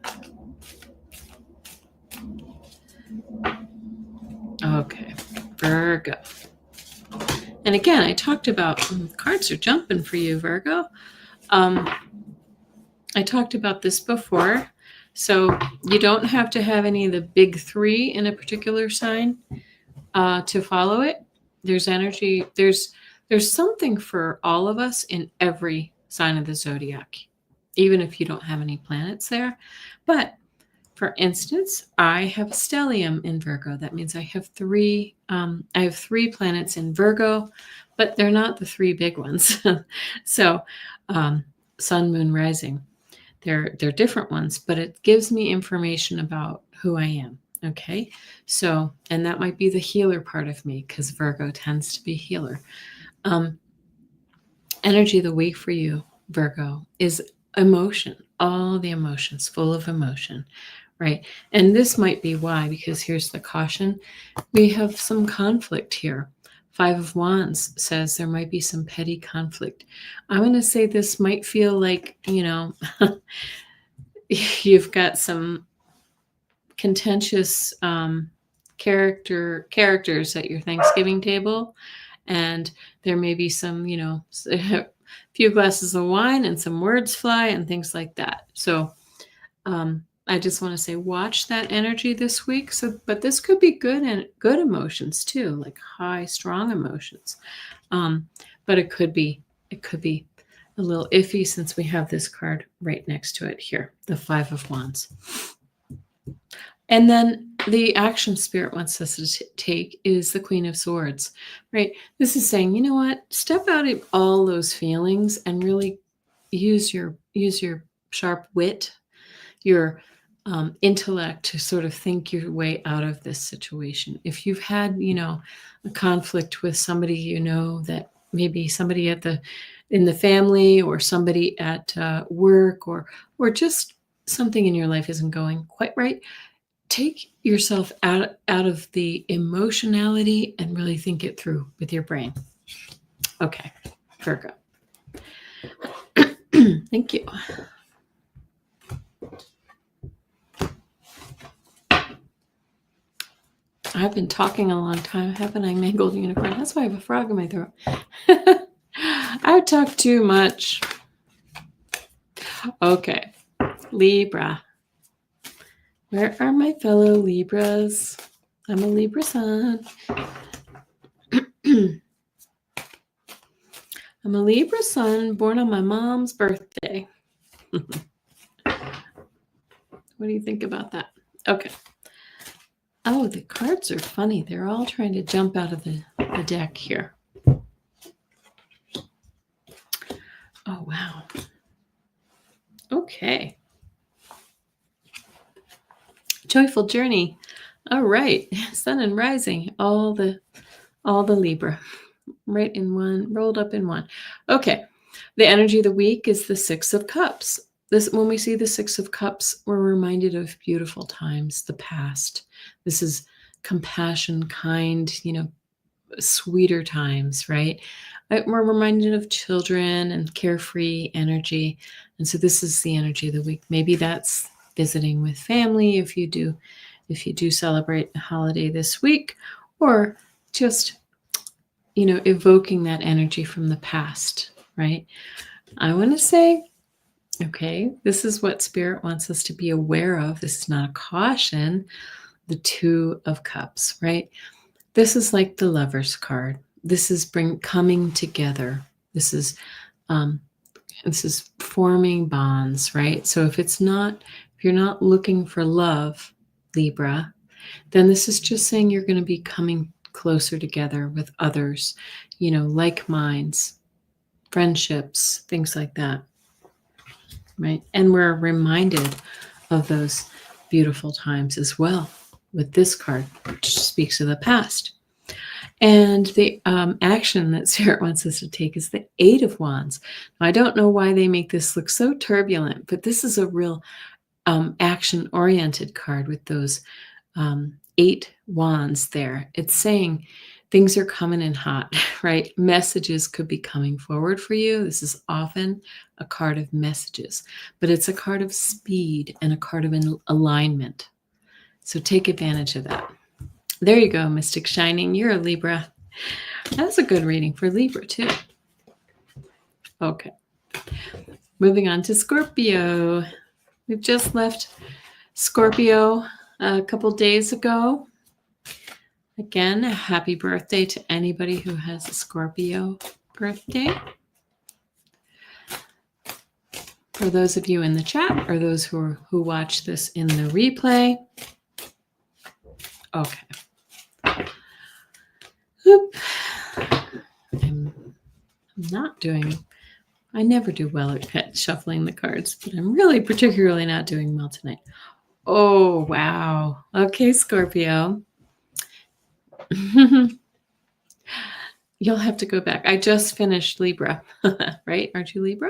Okay, Virgo. And again, I talked about cards are jumping for you, Virgo. I talked about this before. So you don't have to have any of the big three in a particular sign to follow it. There's energy. There's something for all of us in every sign of the zodiac, even if you don't have any planets there. But for instance, I have a stellium in Virgo. That means I have three planets in Virgo, but they're not the three big ones. So sun, moon, rising, they're different ones, but it gives me information about who I am. Okay. So, and that might be the healer part of me, because Virgo tends to be healer. Energy of the week for you, Virgo, is emotion, all the emotions, full of emotion, right? And this might be why, because here's the caution. We have some conflict here. 5 of Wands says there might be some petty conflict. I'm going to say this might feel like, you've got some contentious characters at your Thanksgiving table, and there may be some, a few glasses of wine and some words fly and things like that. So I just want to say, watch that energy this week. So, but this could be good and good emotions too, like high, strong emotions. But it could be a little iffy, since we have this card right next to it here, the 5 of Wands. And then the action Spirit wants us to take is the Queen of Swords, right? This is saying, you know what? Step out of all those feelings and really use your sharp wit, your intellect to sort of think your way out of this situation. If you've had, a conflict with somebody, that maybe somebody in the family, or somebody at work, or just something in your life isn't going quite right, take yourself out of the emotionality and really think it through with your brain. Okay, Virgo. Thank you. I've been talking a long time, haven't I, Mangled Unicorn? That's why I have a frog in my throat. I talk too much. Okay, Libra. Where are my fellow Libras? I'm a Libra sun. I'm a Libra sun born on my mom's birthday. What do you think about that? Okay. Oh, the cards are funny. They're all trying to jump out of the deck here. Oh, wow. Okay. Joyful journey. All right. Sun and rising. All the Libra. Right in one, rolled up in one. Okay. The energy of the week is the 6 of Cups. When we see the 6 of Cups, we're reminded of beautiful times, the past. This is compassion, kind, sweeter times, right? We're reminded of children and carefree energy. And so this is the energy of the week. Maybe that's visiting with family if you do celebrate a holiday this week, or just, evoking that energy from the past, right? I want to say, okay, this is what Spirit wants us to be aware of. This is not a caution. The 2 of Cups, right? This is like the Lover's card. This is coming together. This is forming bonds, right? So if you're not looking for love, Libra, then this is just saying you're going to be coming closer together with others, like minds, friendships, things like that, right? And we're reminded of those beautiful times as well with this card, which speaks of the past. And the action that Spirit wants us to take is the 8 of Wands. Now, I don't know why they make this look so turbulent, but this is a real action-oriented card with those 8 wands there. It's saying things are coming in hot, right? Messages could be coming forward for you. This is often a card of messages, but it's a card of speed and a card of alignment. So take advantage of that. There you go, Mystic Shining. You're a Libra. That's a good reading for Libra too. Okay. Moving on to Scorpio. We've just left Scorpio a couple days ago. Again, a happy birthday to anybody who has a Scorpio birthday. for those of you in the chat or those who watch this in the replay. Okay. Oop. I'm not doing, I never do well at shuffling the cards, but I'm really particularly not doing well tonight. Oh, wow. Okay, Scorpio. You'll have to go back. I just finished Libra, right? Aren't you Libra?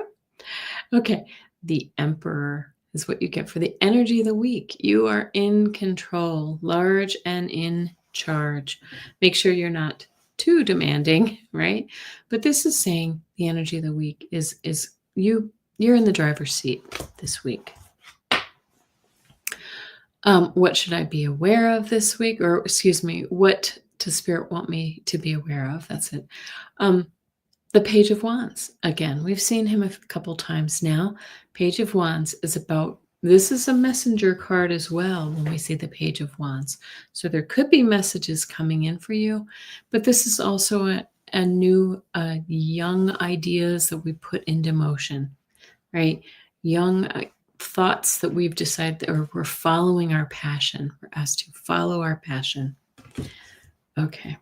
Okay. The Emperor is what you get for the energy of the week. You are in control, large and in charge. Make sure you're not too demanding, right? But this is saying the energy of the week is you're in the driver's seat this week. What should I be aware of this week? Or excuse me, what does Spirit want me to be aware of? That's it. The Page of Wands. Again, we've seen him a couple times now. Page of Wands is about, this is a messenger card as well when we see the Page of Wands. So there could be messages coming in for you, but this is also a new, young ideas that we put into motion, right? Young thoughts that we've decided, or we're following our passion. We're asked to follow our passion. Okay.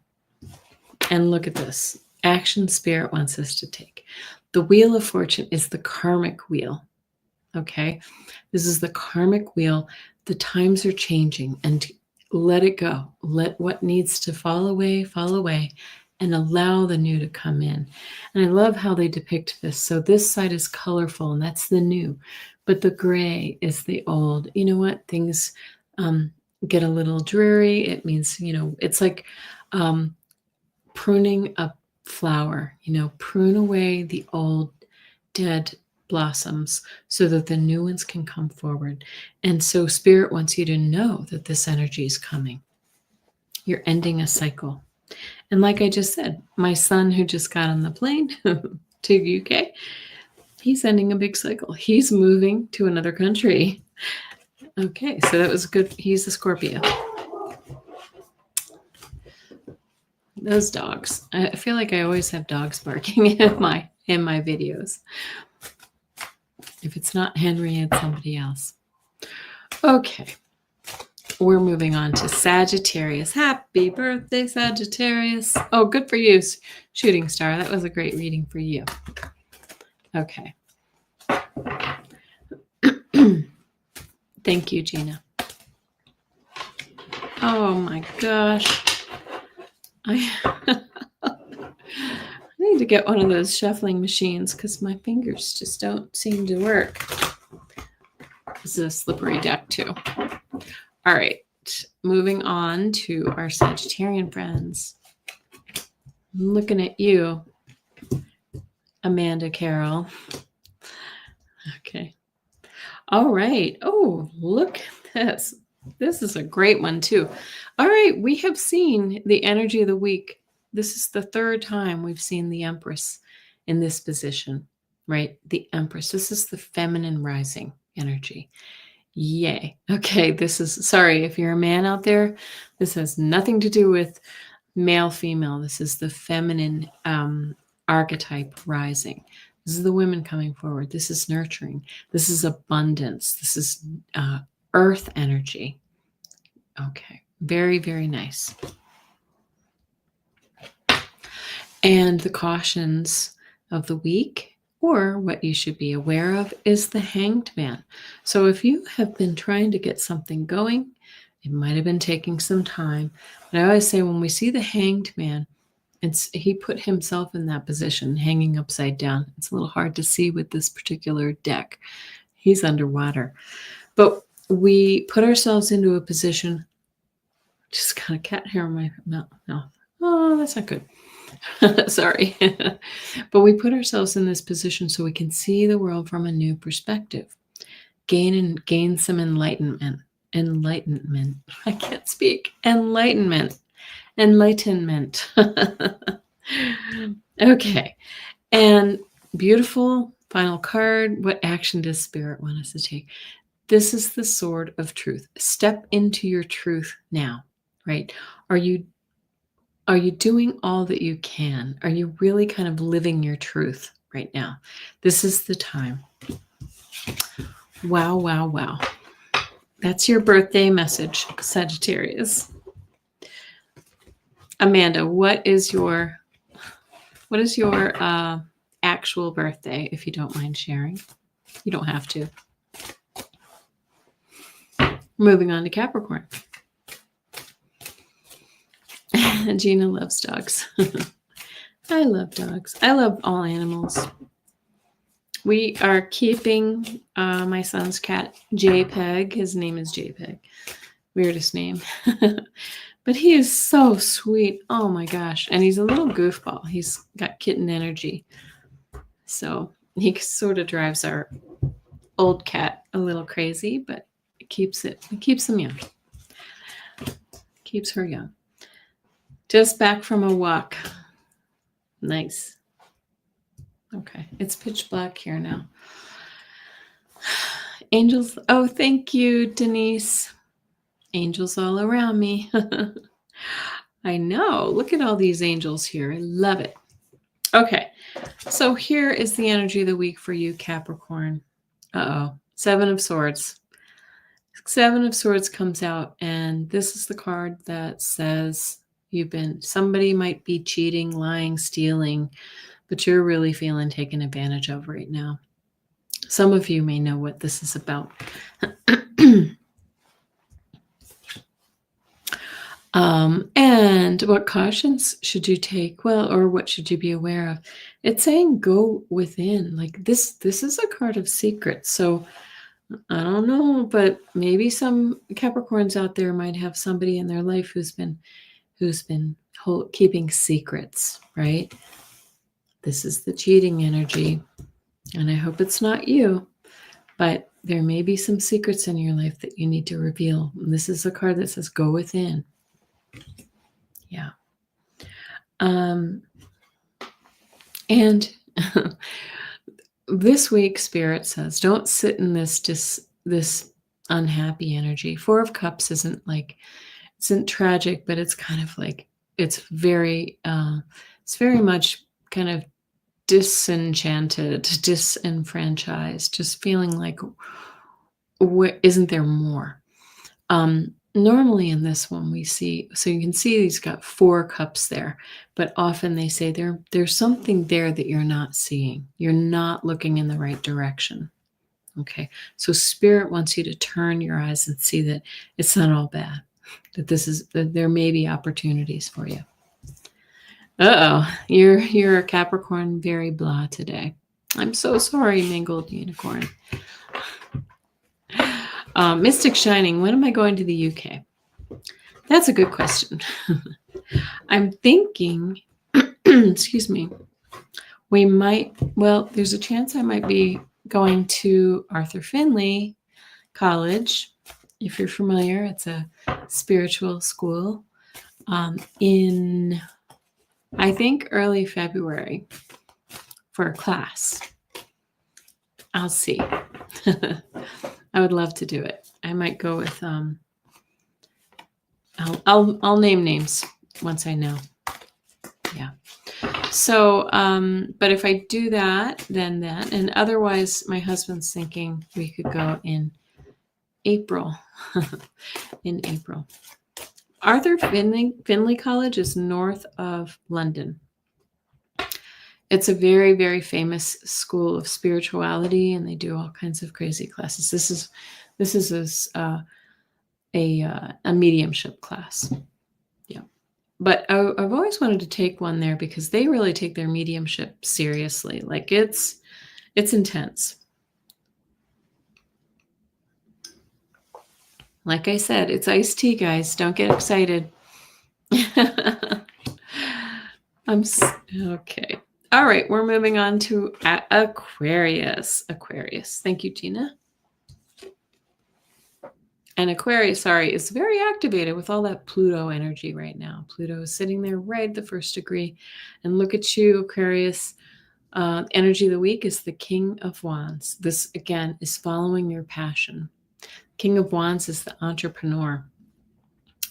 And look at this. Action Spirit wants us to take. The Wheel of Fortune is the karmic wheel. Okay. This is the karmic wheel. The times are changing, and let it go. Let what needs to fall away, and allow the new to come in. And I love how they depict this. So this side is colorful, and that's the new, but the gray is the old. You know what? Things get a little dreary. It means, it's like pruning a flower, prune away the old dead blossoms so that the new ones can come forward. And so Spirit wants you to know that this energy is coming. You're ending a cycle. And like I just said, my son who just got on the plane to UK, he's ending a big cycle. He's moving to another country. Okay, so that was good. He's a Scorpio. Those dogs. I feel like I always have dogs barking in my videos. If it's not Henry, it's somebody else. Okay. We're moving on to Sagittarius. Happy birthday, Sagittarius. Oh, good for you, Shooting Star. That was a great reading for you. Okay. Thank you, Gina. Oh my gosh. I need to get one of those shuffling machines because my fingers just don't seem to work. This is a slippery deck too. All right, moving on to our Sagittarian friends. I'm looking at you, Amanda Carroll. Okay. All right. Oh, look at this. This is a great one too. All right, we have seen the energy of the week. This is the third time we've seen the Empress in this position, right? The Empress. This is the feminine rising energy. Yay. Okay, this is, sorry, if you're a man out there, this has nothing to do with male, female. This is the feminine archetype rising. This is the women coming forward. This is nurturing. This is abundance. This is earth energy. Okay, very, very nice. And the cautions of the week, or what you should be aware of, is the Hanged Man. So if you have been trying to get something going, it might have been taking some time. But I always say when we see the Hanged Man, he put himself in that position, hanging upside down. It's a little hard to see with this particular deck. He's underwater. But we put ourselves into a position, just got a cat hair in my mouth. No. Oh, that's not good. Sorry. But we put ourselves in this position so we can see the world from a new perspective. Gain some enlightenment. I can't speak. Enlightenment. Okay. And beautiful final card. What action does Spirit want us to take? This is the sword of truth. Step into your truth now, right? Are you doing all that you can? Are you really kind of living your truth right now? This is the time. Wow, wow, wow. That's your birthday message, Sagittarius. Amanda, what is your actual birthday, if you don't mind sharing? You don't have to. Moving on to Capricorn. Gina loves dogs. I love dogs. I love all animals. We are keeping my son's cat, JPEG. His name is JPEG. Weirdest name. But he is so sweet. Oh my gosh. And he's a little goofball. He's got kitten energy. So he sort of drives our old cat a little crazy, but it keeps him young. Keeps her young. Just back from a walk. Nice. Okay. It's pitch black here now. Angels. Oh, thank you, Denise. Angels all around me. I know. Look at all these angels here. I love it. Okay. So here is the energy of the week for you, Capricorn. Uh-oh. 7 of Swords. 7 of Swords comes out, and this is the card that says somebody might be cheating, lying, stealing, but you're really feeling taken advantage of right now. Some of you may know what this is about. And what cautions should you take? Well, or what should you be aware of? It's saying go within. Like this is a card of secrets. So I don't know, but maybe some Capricorns out there might have somebody in their life who's been keeping secrets, right? This is the cheating energy, and I hope it's not you, but there may be some secrets in your life that you need to reveal. And this is a card that says go within. Yeah. And this week, Spirit says, don't sit in this unhappy energy. 4 of Cups isn't tragic, but it's kind of like it's very much kind of disenchanted, disenfranchised, just feeling like, isn't there more? Normally in this one we see, so you can see he's got 4 cups there, but often they say there's something there that you're not seeing. You're not looking in the right direction. Okay, so Spirit wants you to turn your eyes and see that it's not all bad, that there may be opportunities for you. You're a Capricorn, very blah today. I'm so sorry, Mingled Unicorn. Mystic Shining, when am I going to the UK? That's a good question. I'm thinking, excuse me, there's a chance I might be going to Arthur Findlay College. If you're familiar, it's a spiritual school in, I think, early February for a class. I'll see. I would love to do it. I might go with I'll name names once I know. Yeah. So but if I do that, then that, and otherwise my husband's thinking we could go in April. In April. Arthur Findlay College is north of London. It's a very, very famous school of spirituality, and they do all kinds of crazy classes. This is a mediumship class. Yeah, but I've always wanted to take one there because they really take their mediumship seriously. Like it's intense. Like I said, it's iced tea, guys. Don't get excited. Okay. All right, we're moving on to Aquarius. Aquarius. Thank you, Gina. And Aquarius, is very activated with all that Pluto energy right now. Pluto is sitting there right at the 1st degree. And look at you, Aquarius. Energy of the week is the King of Wands. This, again, is following your passion. King of Wands is the entrepreneur.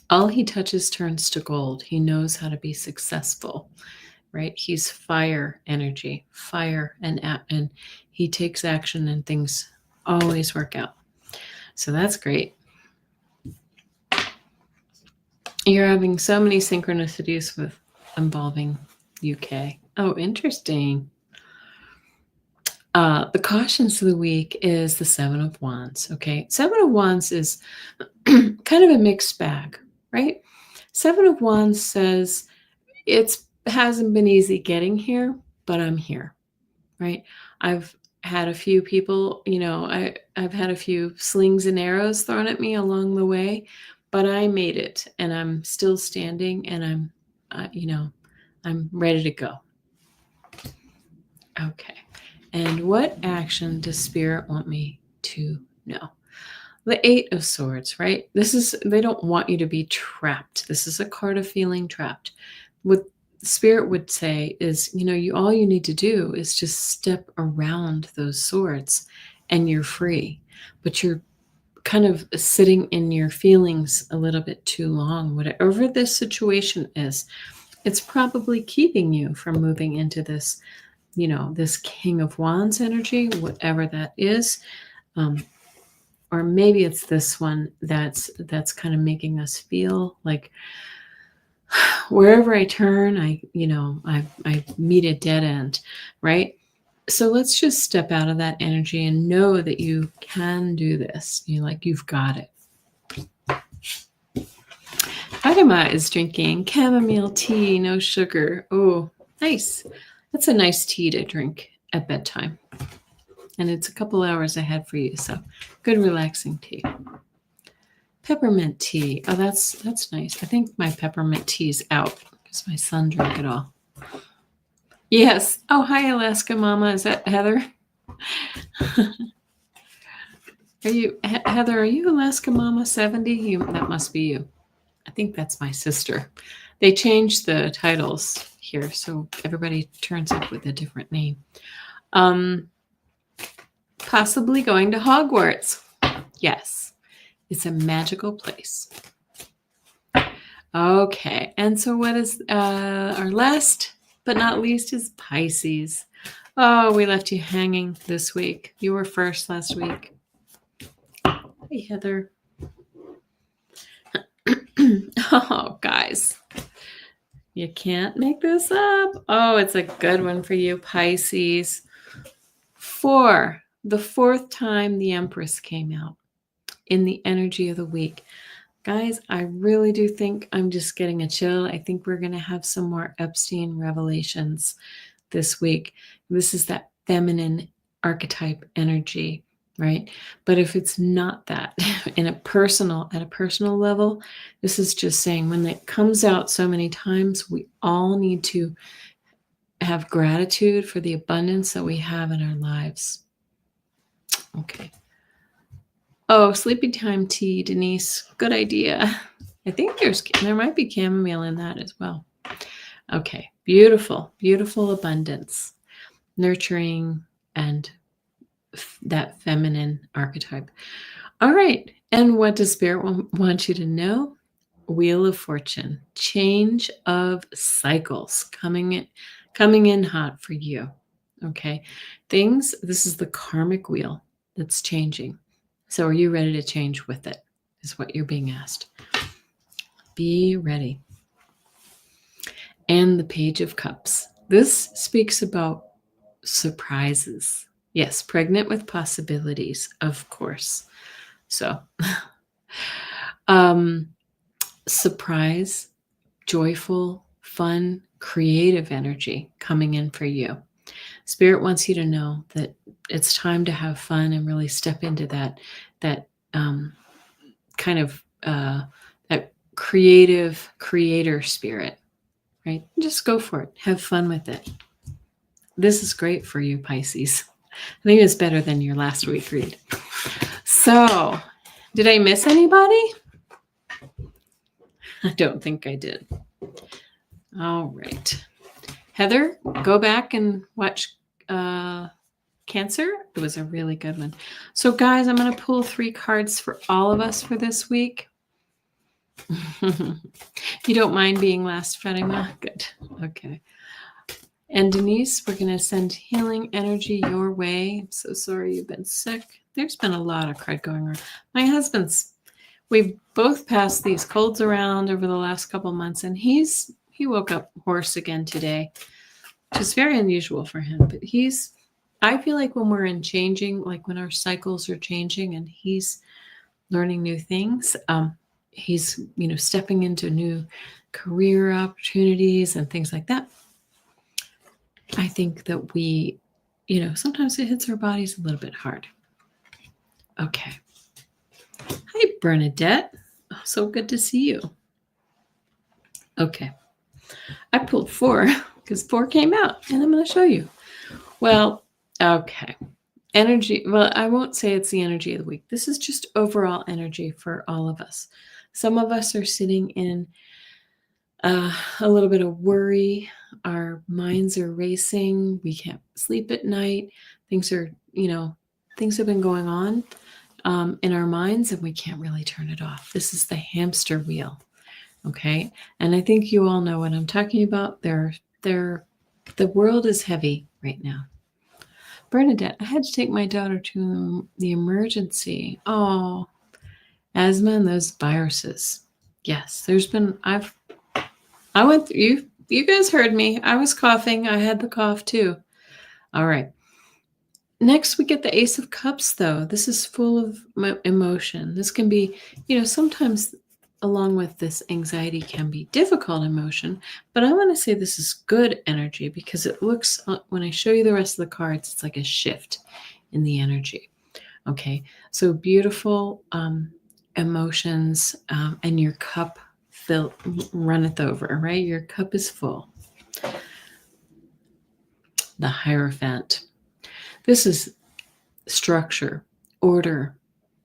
All he touches turns to gold. He knows how to be successful. Right? He's fire energy, fire, and he takes action and things always work out. So that's great. You're having so many synchronicities with involving UK. Oh, interesting. The cautions of the week is the Seven of Wands. Okay. Seven of Wands is kind of a mixed bag, right? Seven of Wands says it hasn't been easy getting here, but I'm here, right? I've had a few people, I've had a few slings and arrows thrown at me along the way, but I made it and I'm still standing and I'm ready to go. Okay. And what action does Spirit want me to know? The Eight of Swords, right? They don't want you to be trapped. This is a card of feeling trapped. What Spirit would say is, all you need to do is just step around those swords and you're free. But you're kind of sitting in your feelings a little bit too long. Whatever this situation is, it's probably keeping you from moving into this, this King of Wands energy, whatever that is. Or maybe it's this one that's kind of making us feel like wherever I turn, I meet a dead end, right? So let's just step out of that energy and know that you can do this. You've got it. Fatima is drinking chamomile tea, no sugar. Oh, nice. That's a nice tea to drink at bedtime. And it's a couple hours ahead for you, so good relaxing tea. Peppermint tea. Oh, that's nice. I think my peppermint tea's out because my son drank it all. Yes. Oh, hi, Alaska Mama. Is that Heather? Heather, are you Alaska Mama 70? That must be you. I think that's my sister. They changed the titles here, so everybody turns up with a different name. Possibly going to Hogwarts. Yes, it's a magical place. Okay, and so what is our last but not least is Pisces. Oh, we left you hanging this week. You were first last week. Hey, Heather. Oh, guys. You can't make this up. Oh, it's a good one for you, Pisces. For the fourth time the Empress came out in the energy of the week. Guys, I really do think I'm just getting a chill. I think we're going to have some more Epstein revelations this week. This is that feminine archetype energy, right? But if it's not that at a personal level, this is just saying when it comes out so many times, we all need to have gratitude for the abundance that we have in our lives. Okay. Oh, sleepy time tea, Denise. Good idea. I think there might be chamomile in that as well. Okay. Beautiful, beautiful abundance. Nurturing and that feminine archetype. All right. And what does Spirit want you to know? Wheel of Fortune. Change of cycles coming in hot for you. Okay. This is the karmic wheel that's changing. So are you ready to change with it? Is what you're being asked. Be ready. And the Page of Cups. This speaks about surprises. Yes, pregnant with possibilities, of course. So, surprise, joyful, fun, creative energy coming in for you. Spirit wants you to know that it's time to have fun and really step into that kind of that creative creator spirit, right? Just go for it. Have fun with it. This is great for you, Pisces. I think it's better than your last week read. So, did I miss anybody? I don't think I did. All right. Heather, go back and watch Cancer. It was a really good one. So, guys, I'm going to pull 3 cards for all of us for this week. You don't mind being last, Fatima? Good. Okay. And Denise, we're going to send healing energy your way. I'm so sorry you've been sick. There's been a lot of crud going around. My husband's, we've both passed these colds around over the last couple months, and he woke up hoarse again today, which is very unusual for him. But I feel like when we're in changing, like when our cycles are changing and he's learning new things, he's, stepping into new career opportunities and things like that. I think that we, sometimes it hits our bodies a little bit hard. Okay. Hi, Bernadette. Oh, so good to see you. Okay. I pulled 4 because 4 came out, and I'm going to show you. Well, okay. Energy. Well, I won't say it's the energy of the week. This is just overall energy for all of us. Some of us are sitting in a little bit of worry. Our minds are racing. We can't sleep at night. Things have been going on in our minds, and we can't really turn it off. This is the hamster wheel. Okay. And I think you all know what I'm talking about. The world is heavy right now. Bernadette, I had to take my daughter to the emergency. Oh, asthma and those viruses. Yes, I went through, you guys heard me. I was coughing. I had the cough too. All right. Next, we get the Ace of Cups, though. This is full of emotion. This can be, sometimes along with this anxiety can be difficult emotion, but I want to say this is good energy because it looks, when I show you the rest of the cards, it's like a shift in the energy. Okay, so beautiful emotions, and your cup runneth over, right? Your cup is full. The Hierophant. This is structure, order.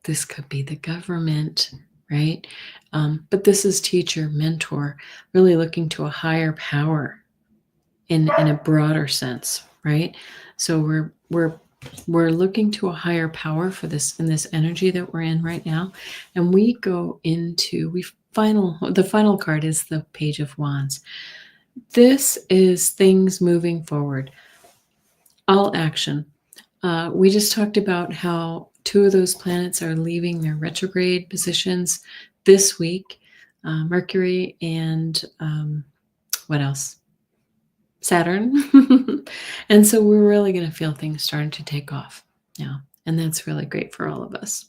This could be the government, right? But this is teacher, mentor, really looking to a higher power in a broader sense, right? So we're looking to a higher power for this in this energy that we're in right now, and we go into the final card is the Page of Wands. This is things moving forward, all action. We just talked about how 2 of those planets are leaving their retrograde positions this week, Mercury and what else? Saturn. And so we're really going to feel things starting to take off now. And that's really great for all of us.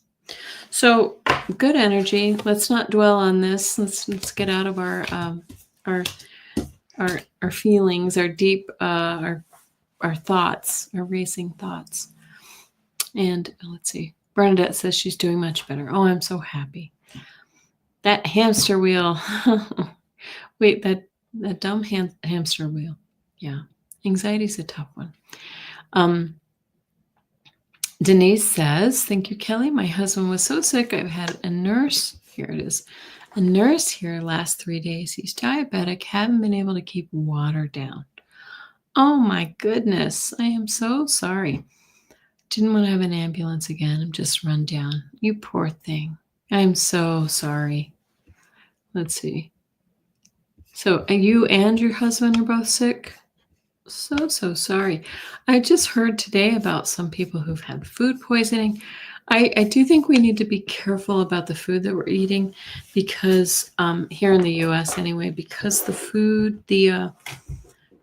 So good energy. Let's not dwell on this. Let's get out of our feelings, our deep, our thoughts, our racing thoughts. And let's see. Bernadette says she's doing much better. Oh, I'm so happy. That hamster wheel. Wait, that dumb hamster wheel. Yeah. Anxiety is a tough one. Denise says, thank you, Kelly. My husband was so sick. I've had a nurse. Here it is. A nurse here last 3 days. He's diabetic. Haven't been able to keep water down. Oh my goodness. I am so sorry. Didn't want to have an ambulance again. I'm just run down. You poor thing. I'm so sorry. Let's see. So you and your husband are both sick? So sorry. I just heard today about some people who've had food poisoning. I do think we need to be careful about the food that we're eating because here in the U.S. anyway, because the Food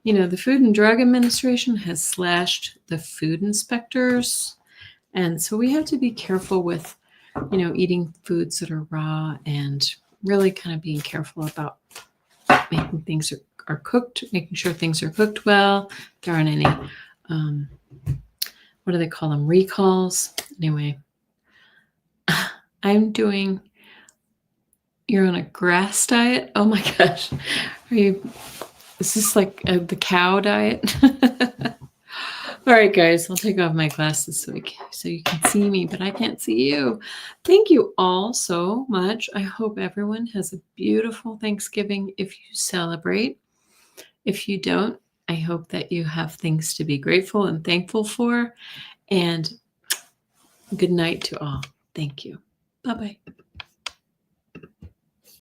and Drug Administration has slashed the food inspectors. And so we have to be careful with, eating foods that are raw and really kind of being careful about making things are cooked, making sure things are cooked well. There aren't any, what do they call them? Recalls. Anyway, you're on a grass diet? Oh my gosh. Is this like the cow diet? All right, guys, I'll take off my glasses so you can see me, but I can't see you. Thank you all so much. I hope everyone has a beautiful Thanksgiving if you celebrate. If you don't, I hope that you have things to be grateful and thankful for. And good night to all. Thank you. Bye-bye.